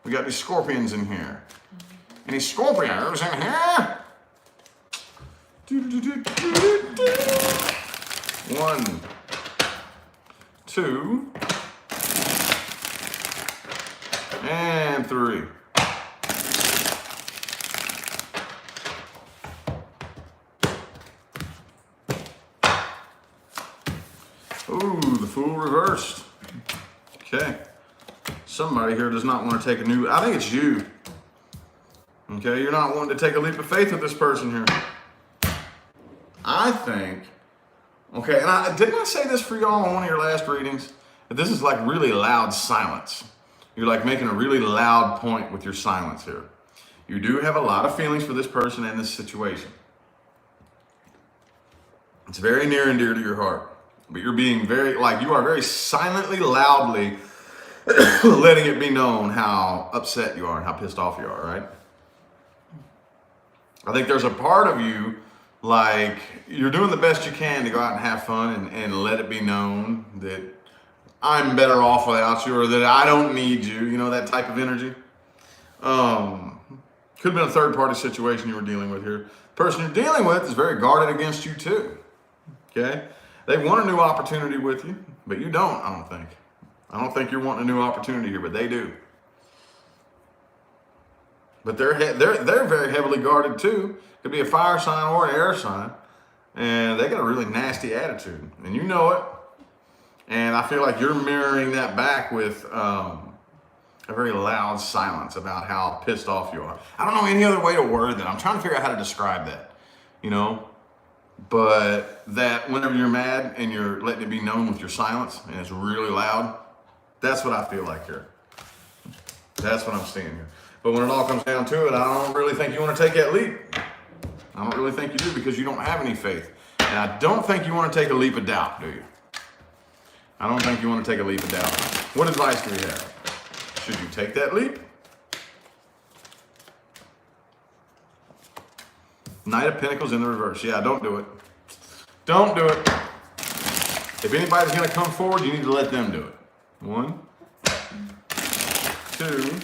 S1: We got these scorpions in here. Any Scorpios in here? 1, 2, and 3. Ooh, the Fool reversed. Okay. Somebody here does not want to take a new, I think it's you. Okay, you're not wanting to take a leap of faith with this person here. I think, okay, and didn't I say this for y'all on one of your last readings? That this is like really loud silence. You're like making a really loud point with your silence here. You do have a lot of feelings for this person and this situation. It's very near and dear to your heart. But you're being very, like you are very silently, loudly letting it be known how upset you are and how pissed off you are, right? I think there's a part of you, like, you're doing the best you can to go out and have fun and let it be known that I'm better off without you or that I don't need you, you know, that type of energy. Could have been a third-party situation you were dealing with here. The person you're dealing with is very guarded against you too, okay? They want a new opportunity with you, but you don't, I don't think. I don't think you're wanting a new opportunity here, but they do. But they're very heavily guarded too. Could be a fire sign or an air sign. And they got a really nasty attitude. And you know it. And I feel like you're mirroring that back with a very loud silence about how pissed off you are. I don't know any other way to word that. I'm trying to figure out how to describe that. You know? But that whenever you're mad and you're letting it be known with your silence and it's really loud, that's what I feel like here. That's what I'm seeing here. But when it all comes down to it, I don't really think you want to take that leap. I don't really think you do because you don't have any faith. And I don't think you want to take a leap of doubt, do you? I don't think you want to take a leap of doubt. What advice do we have? Should you take that leap? Knight of Pentacles in the reverse. Yeah, don't do it. Don't do it. If anybody's going to come forward, you need to let them do it. 1, 2,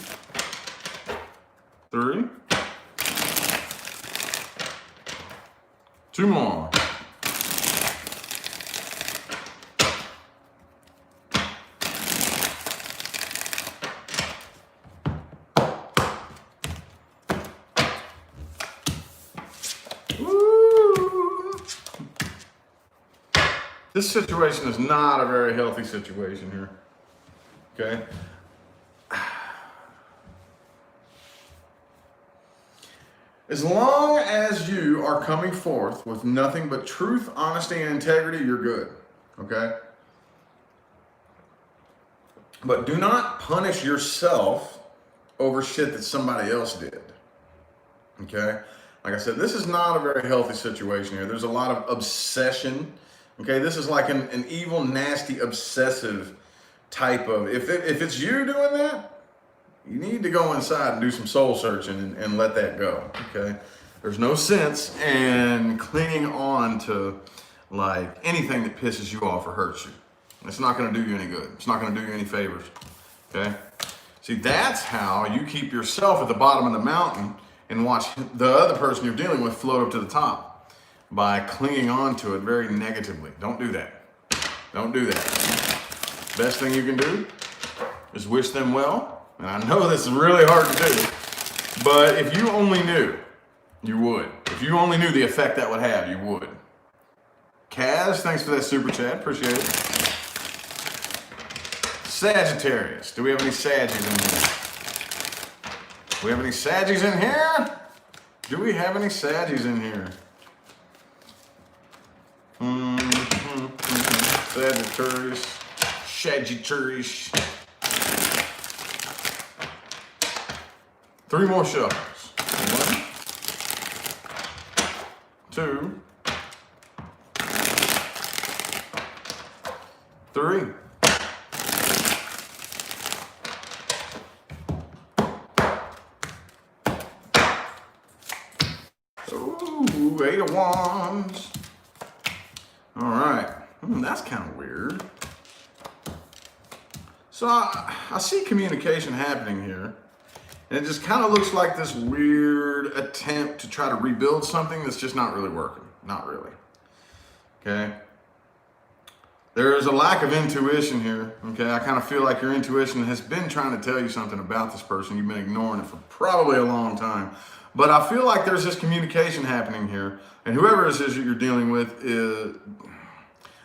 S1: 3. 2 more. Woo. This situation is not a very healthy situation here. Okay? As long as you are coming forth with nothing but truth, honesty, and integrity, you're good, okay? But do not punish yourself over shit that somebody else did, okay? Like I said, this is not a very healthy situation here. There's a lot of obsession, okay? This is like an evil, nasty, obsessive type of, if it's you doing that, you need to go inside and do some soul searching and let that go, okay? There's no sense in clinging on to like anything that pisses you off or hurts you. It's not gonna do you any good. It's not gonna do you any favors, okay? See, that's how you keep yourself at the bottom of the mountain and watch the other person you're dealing with float up to the top by clinging on to it very negatively. Don't do that. Don't do that. Best thing you can do is wish them well. And I know this is really hard to do, but if you only knew You would. If you only knew the effect that would have, you would. Kaz, thanks for that super chat. Appreciate it. Sagittarius. Do we have any Saggies in here? Do we have any Saggies in here? Do we have any Saggies in here? Sagittarius. Sagittarius. 3 more shuffles. 1, 2, 3. Ooh, 8 of Wands. All right. That's kind of weird. So I see communication happening here. And it just kind of looks like this weird attempt to try to rebuild something that's just not really working. Not really. Okay. There is a lack of intuition here. Okay. I kind of feel like your intuition has been trying to tell you something about this person. You've been ignoring it for probably a long time. But I feel like there's this communication happening here. And whoever this is that you're dealing with,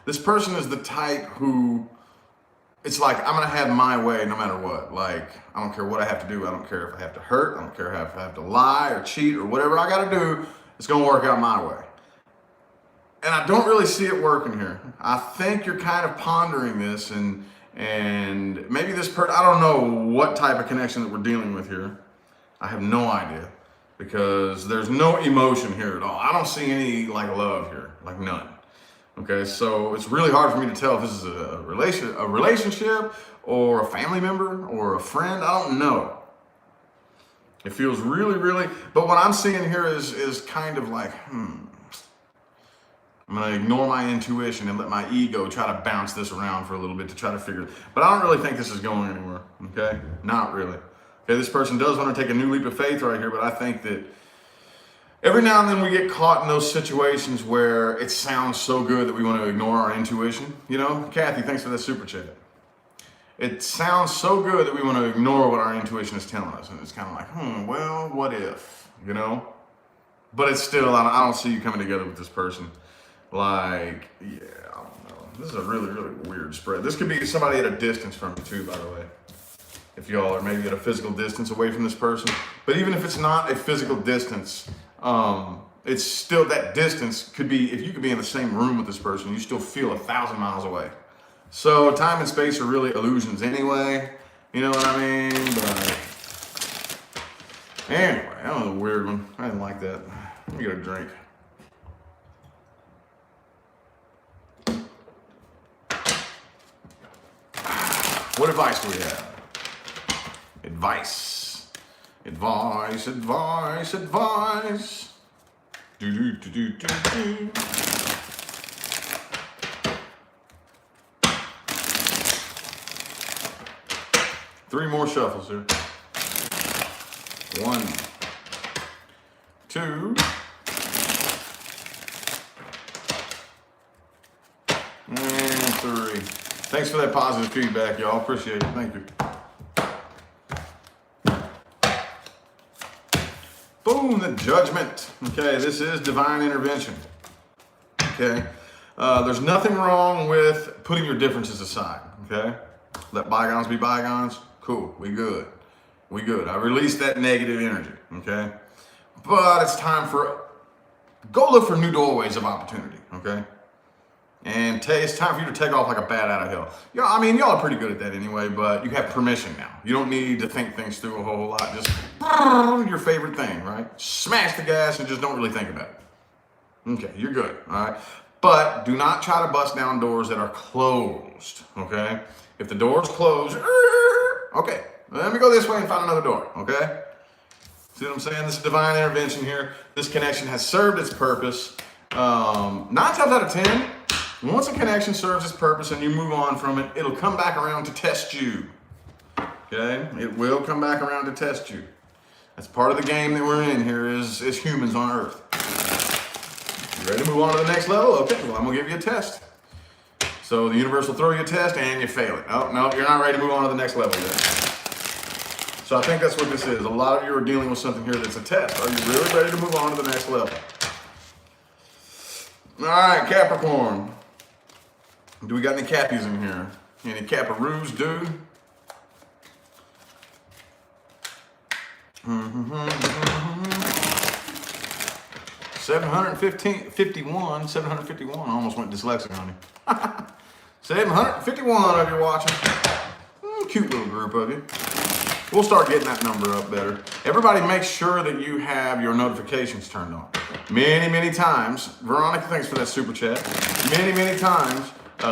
S1: this person is the type who, it's like, I'm gonna have my way no matter what. Like, I don't care what I have to do. I don't care if I have to hurt. I don't care if I have to lie or cheat or whatever I gotta do. It's gonna work out my way. And I don't really see it working here. I think you're kind of pondering this and maybe this person, I don't know what type of connection that we're dealing with here. I have no idea because there's no emotion here at all. I don't see any like love here, like none. Okay, so it's really hard for me to tell if this is a relationship or a family member or a friend. I don't know. It feels really, really, but what I'm seeing here is kind of like, I'm gonna ignore my intuition and let my ego try to bounce this around for a little bit to try to figure it. But I don't really think this is going anywhere, okay? Not really. Okay, this person does want to take a new leap of faith right here, but I think that every now and then we get caught in those situations where it sounds so good that we want to ignore our intuition. You know, Kathy, thanks for that super chat. It sounds so good that we want to ignore what our intuition is telling us. And it's kind of like, well, what if, you know? But it's still, I don't see you coming together with this person. Like, yeah, I don't know. This is a really, really weird spread. This could be somebody at a distance from you too, by the way. If y'all are maybe at a physical distance away from this person. But even if it's not a physical distance, it's still that distance could be, if you could be in the same room with this person, you still feel 1,000 miles away. So time and space are really illusions anyway. You know what I mean? But anyway, that was a weird one. I didn't like that. Let me get a drink. What advice do we have? Advice. Advice, advice, advice. Do, do, do, do, do, do. Three more shuffles here. 1, 2, and 3. Thanks for that positive feedback, y'all. Appreciate it. Thank you. Boom, the Judgment. Okay, this is divine intervention. Okay, there's nothing wrong with putting your differences aside. Okay, let bygones be bygones. Cool, we good. We good. I released that negative energy. Okay, but it's time for, go look for new doorways of opportunity. Okay. And it's time for you to take off like a bat out of hell. You know, I mean, y'all are pretty good at that anyway, but you have permission now. You don't need to think things through a whole lot. Just your favorite thing, right? Smash the gas and just don't really think about it. Okay, you're good, all right? But do not try to bust down doors that are closed, okay? If the door's closed, okay, let me go this way and find another door, okay? See what I'm saying? This is divine intervention here. This connection has served its purpose. 9 times out of 10, once a connection serves its purpose and you move on from it, it'll come back around to test you. Okay? It will come back around to test you. That's part of the game that we're in here as humans on Earth. You ready to move on to the next level? Okay, well, I'm going to give you a test. So the universe will throw you a test and you fail it. Oh, no, you're not ready to move on to the next level yet. So I think that's what this is. A lot of you are dealing with something here that's a test. Are you really ready to move on to the next level? All right, Capricorn. Do we got any Cappies in here? Any Caparoos, dude? 751. I almost went dyslexic on you. 751 of you watching. Cute little group of you. We'll start getting that number up better. Everybody make sure that you have your notifications turned on. Many, many times, Veronica, thanks for that super chat. Many, many times,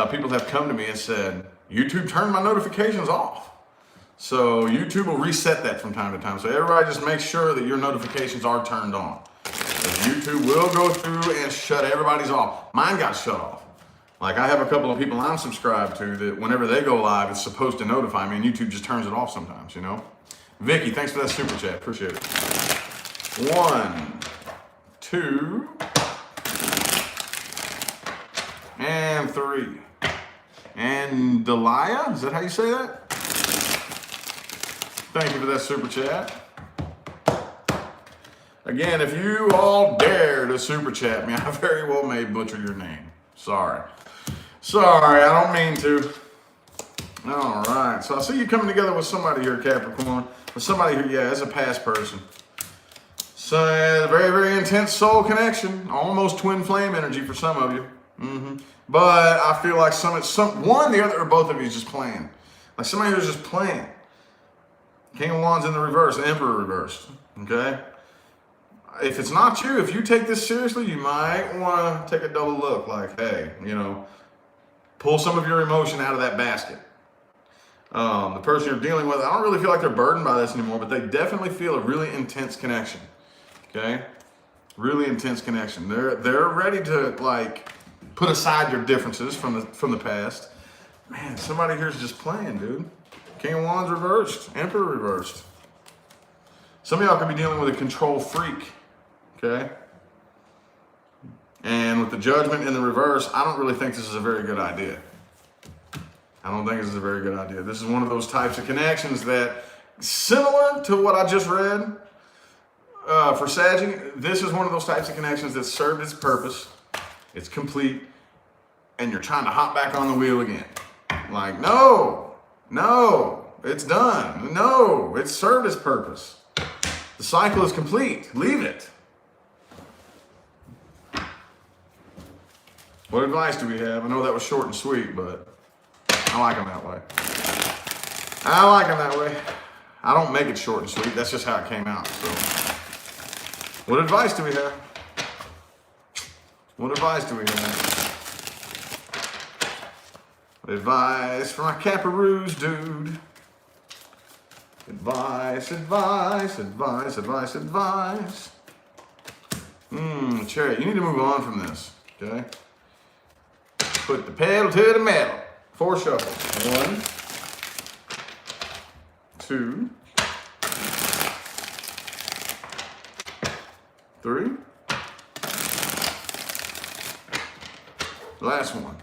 S1: people have come to me and said, YouTube turned my notifications off. So YouTube will reset that from time to time. So everybody just make sure that your notifications are turned on. YouTube will go through and shut everybody's off. Mine got shut off. Like I have a couple of people I'm subscribed to that whenever they go live, it's supposed to notify me, and YouTube just turns it off sometimes, you know? Vicky, thanks for that super chat. Appreciate it. 1, 2, and 3. And Delia, is that how you say that? Thank you for that super chat. Again, if you all dare to super chat me, I very well may butcher your name. Sorry. Sorry, I don't mean to. All right, so I see you coming together with somebody here, Capricorn. With somebody who, yeah, is a past person. So, a very, very intense soul connection. Almost twin flame energy for some of you. But I feel like one, the other, or both of you is just playing. Like somebody who's just playing. King of Wands in the reverse, Emperor reversed, okay? If it's not you, if you take this seriously, you might want to take a double look. Like, hey, you know, pull some of your emotion out of that basket. The person you're dealing with, I don't really feel like they're burdened by this anymore, but they definitely feel a really intense connection, okay? Really intense connection. They're ready to, like, put aside your differences from the past. Man, somebody here's just playing, dude. King of Wands reversed, Emperor reversed. Some of y'all could be dealing with a control freak, okay? And with the Judgment in the reverse, I don't really think this is a very good idea. I don't think this is a very good idea. This is one of those types of connections that, similar to what I just read for Saggy, this is one of those types of connections that served its purpose, it's complete, and you're trying to hop back on the wheel again. Like, no, it's done. No, it's served its purpose. The cycle is complete. Leave it. What advice do we have? I know that was short and sweet, but I like them that way. I like them that way. I don't make it short and sweet. That's just how it came out. So, what advice do we have? What advice do we have? Advice for my Caparoos, dude. Advice. Chariot, you need to move on from this, okay? Put the pedal to the metal. 4 shuffles. 1, 2, 3. Last one.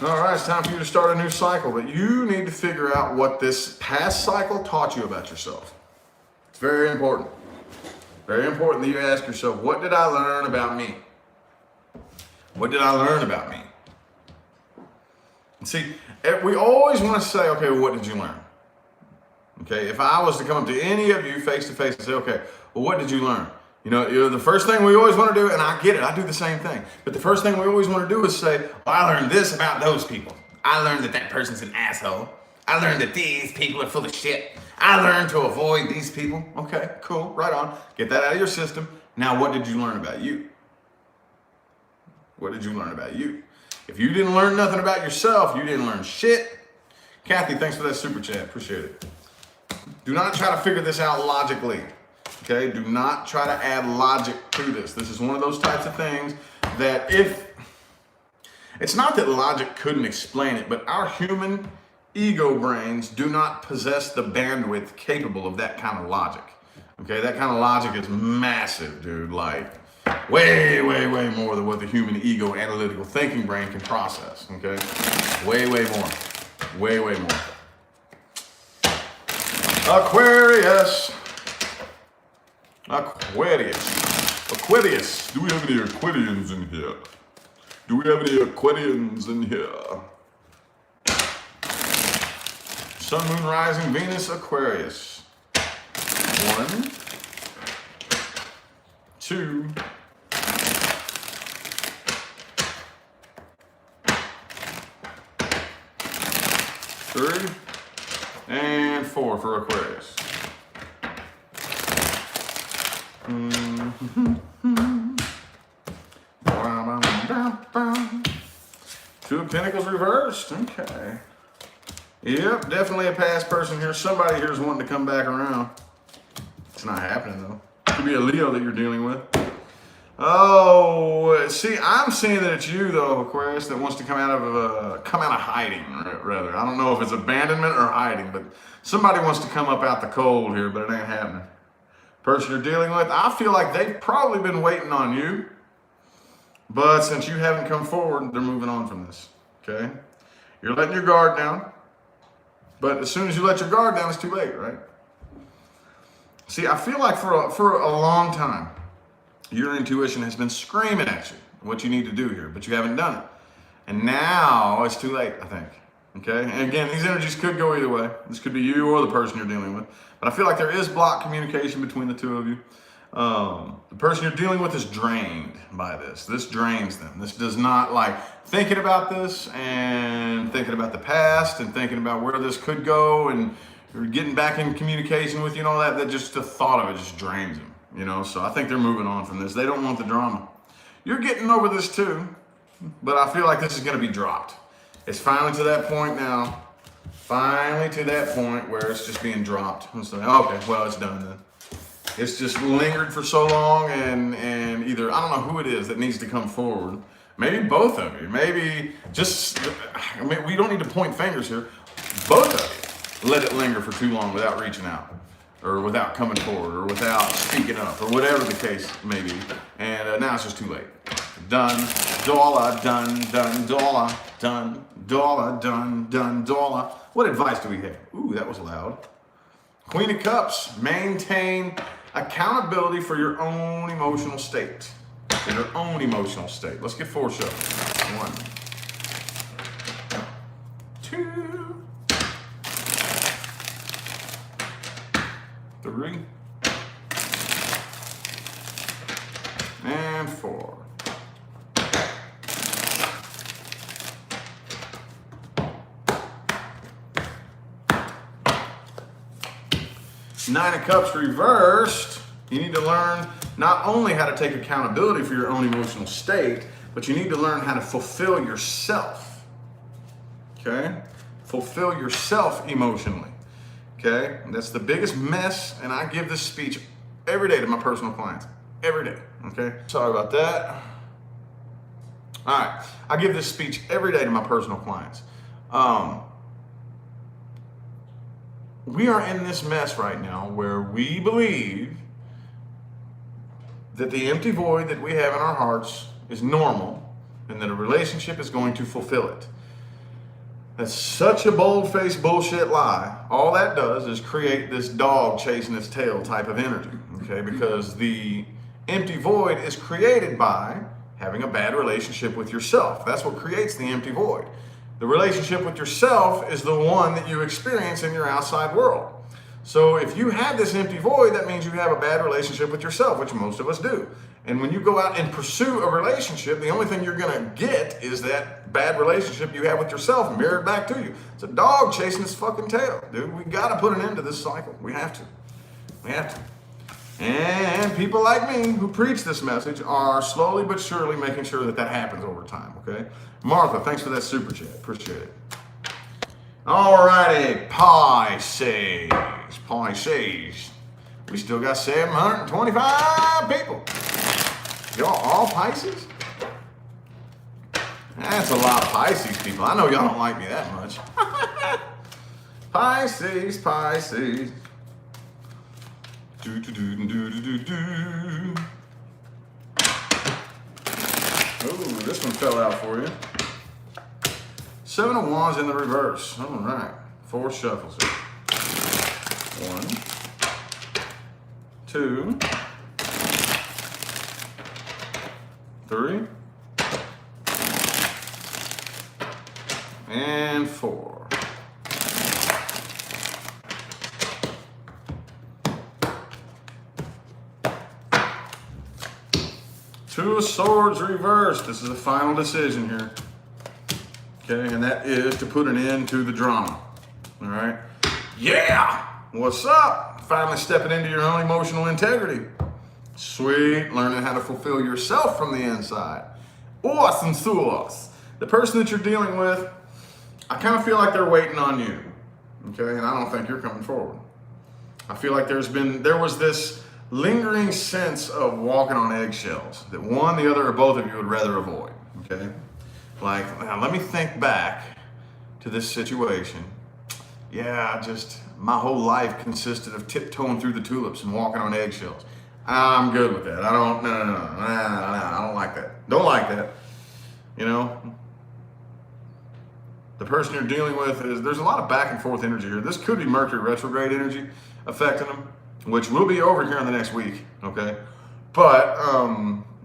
S1: All right, it's time for you to start a new cycle, but you need to figure out what this past cycle taught you about yourself. It's very important. Very important that you ask yourself, what did I learn about me? What did I learn about me? And see, we always want to say, okay, well, what did you learn? Okay, if I was to come up to any of you face to face and say, okay, well, what did you learn? You know, the first thing we always want to do, and I get it, I do the same thing, but the first thing we always want to do is say, well, I learned this about those people. I learned that that person's an asshole. I learned that these people are full of shit. I learned to avoid these people. Okay, cool, right on. Get that out of your system. Now, what did you learn about you? What did you learn about you? If you didn't learn nothing about yourself, you didn't learn shit. Kathy, thanks for that super chat. Appreciate it. Do not try to figure this out logically. Okay, do not try to add logic to this. This is one of those types of things that it's not that logic couldn't explain it, but our human ego brains do not possess the bandwidth capable of that kind of logic. Okay, that kind of logic is massive, dude. Like, Way, way, way more than what the human ego analytical thinking brain can process, okay? Way, way more. Way, way more. Aquarius. Aquarius. Aquarius. Do we have any Aquarians in here? Do we have any Aquarians in here? Sun, Moon, Rising, Venus, Aquarius. 1, 2, 3, and 4 for Aquarius. Two of Pentacles reversed. Okay. Yep, definitely a past person here. Somebody here is wanting to come back around. It's not happening though. Could be a Leo that you're dealing with. Oh, see, I'm seeing that it's you though, Aquarius, that wants to come out of hiding. Rather, I don't know if it's abandonment or hiding, but somebody wants to come up out the cold here, but it ain't happening. Person you're dealing with, I feel like they've probably been waiting on you, but since you haven't come forward, they're moving on from this. Okay, you're letting your guard down, but as soon as you let your guard down, it's too late, right? See, I feel like for a long time, your intuition has been screaming at you what you need to do here, but you haven't done it. And now it's too late, I think. Okay? And again, these energies could go either way. This could be you or the person you're dealing with. But I feel like there is blocked communication between the two of you. The person you're dealing with is drained by this. This drains them. This does not like thinking about this and thinking about the past and thinking about where this could go and getting back in communication with you and all that. That just the thought of it just drains them. You know, so I think they're moving on from this. They don't want the drama. You're getting over this too, but I feel like this is going to be dropped. It's finally to that point now. Finally to that point where it's just being dropped. And so, okay, well, it's done then. It's just lingered for so long, and either, I don't know who it is that needs to come forward. Maybe both of you. Maybe just, I mean, we don't need to point fingers here. Both of you let it linger for too long without reaching out, or without coming forward, or without speaking up, or whatever the case may be. And now it's just too late. Done, dollar, done, dollar, done, dollar, done, dollar. What advice do we have? Ooh, that was loud. Queen of Cups, maintain accountability for your own emotional state. For your own emotional state. Let's get 4 shows. 1, 2, 3, and 4. Nine of Cups reversed. You need to learn not only how to take accountability for your own emotional state, but you need to learn how to fulfill yourself. Okay? Fulfill yourself emotionally. Okay? And that's the biggest mess, and I give this speech every day to my personal clients. Every day. Okay? Sorry about that. All right. I give this speech every day to my personal clients. We are in this mess right now where we believe that the empty void that we have in our hearts is normal and that a relationship is going to fulfill it. That's such a bold-faced bullshit lie. All that does is create this dog chasing its tail type of energy, okay? Because the empty void is created by having a bad relationship with yourself. That's what creates the empty void. The relationship with yourself is the one that you experience in your outside world. So if you have this empty void, that means you have a bad relationship with yourself, which most of us do. And when you go out and pursue a relationship, the only thing you're going to get is that bad relationship you have with yourself mirrored back to you. It's a dog chasing its fucking tail, dude. We got to put an end to this cycle. We have to. We have to. And people like me who preach this message are slowly but surely making sure that that happens over time, okay? Martha, thanks for that super chat. Appreciate it. All righty, Pisces. Pisces. We still got 725 people. Y'all all Pisces? That's a lot of Pisces people. I know y'all don't like me that much. Pisces, Pisces. Ooh, this one fell out for you. 7 of Wands in the reverse. All right. 4 shuffles here. 1, 2, 3, and 4. Two of Swords reversed. This is a final decision here. Okay, and that is to put an end to the drama. All right? Yeah! What's up? Finally stepping into your own emotional integrity. Sweet. Learning how to fulfill yourself from the inside. Awesome sauce. The person that you're dealing with, I kind of feel like they're waiting on you. Okay, and I don't think you're coming forward. I feel like there was this lingering sense of walking on eggshells that one, the other, or both of you would rather avoid. Okay? Like, now let me think back to this situation. Yeah, my whole life consisted of tiptoeing through the tulips and walking on eggshells. I'm good with that. I don't like that. Don't like that. You know? The person you're dealing with there's a lot of back and forth energy here. This could be Mercury retrograde energy affecting them, which will be over here in the next week, okay? But,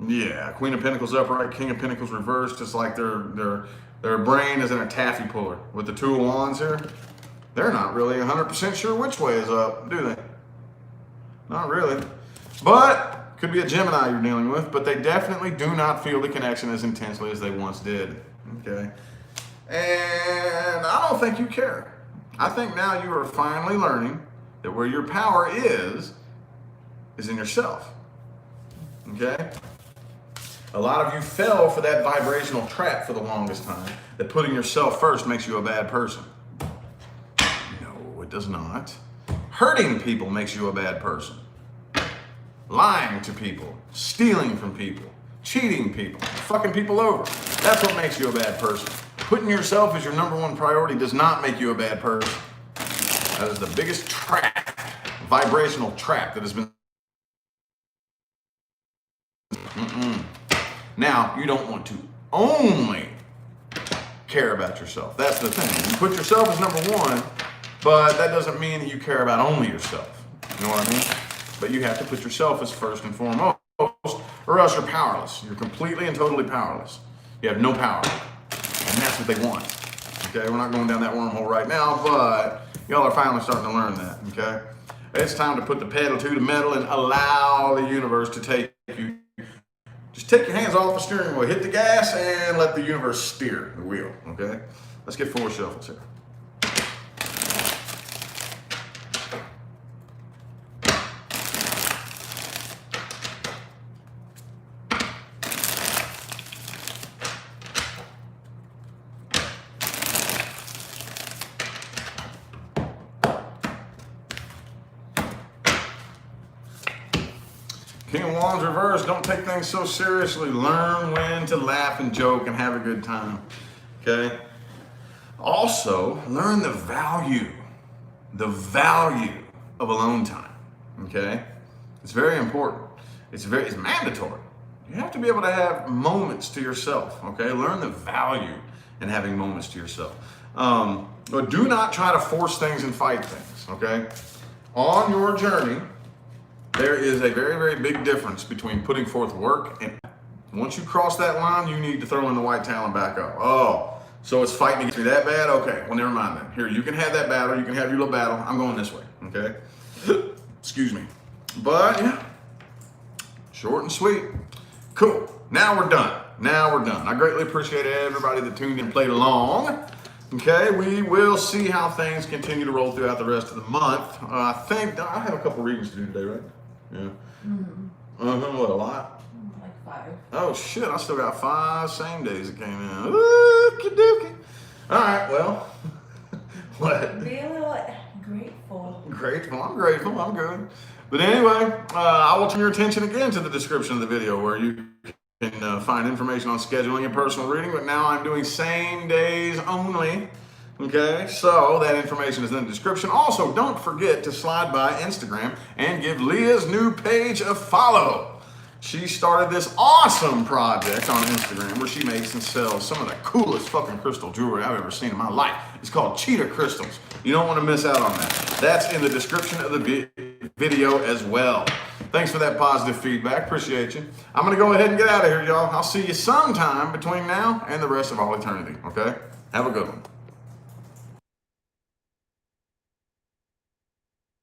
S1: yeah, Queen of Pentacles upright, King of Pentacles reversed. It's like their brain is in a taffy puller. With the 2 of Wands here, they're not really 100% sure which way is up, do they? Not really. But, could be a Gemini you're dealing with, but they definitely do not feel the connection as intensely as they once did, okay? And I don't think you care. I think now you are finally learning that where your power is in yourself, okay? A lot of you fell for that vibrational trap for the longest time, that putting yourself first makes you a bad person. No, it does not. Hurting people makes you a bad person. Lying to people, stealing from people, cheating people, fucking people over. That's what makes you a bad person. Putting yourself as your #1 priority does not make you a bad person. That is the biggest trap, vibrational trap that has been. Now, you don't want to only care about yourself. That's the thing. You put yourself as #1, but that doesn't mean that you care about only yourself. You know what I mean? But you have to put yourself as first and foremost, or else you're powerless. You're completely and totally powerless. You have no power. And that's what they want. Okay, we're not going down that wormhole right now, but y'all are finally starting to learn that, okay? It's time to put the pedal to the metal and allow the universe to take you. Just take your hands off the steering wheel, hit the gas, and let the universe steer the wheel, okay? Let's get 4 shuffles here. King of Wands reversed. Don't take things so seriously. Learn when to laugh and joke and have a good time. Okay? Also, learn the value of alone time. Okay? It's very important. It's mandatory. You have to be able to have moments to yourself. Okay? Learn the value in having moments to yourself. But do not try to force things and fight things. Okay? On your journey, there is a very, very big difference between putting forth work and once you cross that line, you need to throw in the white towel and back up. Oh, so it's fighting against me that bad? Okay, well, never mind then. Here, you can have that battle. You can have your little battle. I'm going this way, okay? Excuse me. But, yeah, short and sweet. Cool. Now we're done. I greatly appreciate everybody that tuned in and played along. Okay, we will see how things continue to roll throughout the rest of the month. I think I have a couple readings to do today, right? Yeah. Mm-hmm. What, a lot?
S2: Like 5.
S1: Oh shit, I still got 5 same days that came in. Okie dokie. All right, well, what?
S2: Be a little grateful.
S1: Grateful, I'm grateful, I'm good. But anyway, I will turn your attention again to the description of the video where you can find information on scheduling a personal reading, but now I'm doing same days only. Okay, so that information is in the description. Also, don't forget to slide by Instagram and give Leah's new page a follow. She started this awesome project on Instagram where she makes and sells some of the coolest fucking crystal jewelry I've ever seen in my life. It's called Cheetah Crystals. You don't want to miss out on that. That's in the description of the video as well. Thanks for that positive feedback. Appreciate you. I'm going to go ahead and get out of here, y'all. I'll see you sometime between now and the rest of all eternity, okay? Have a good one.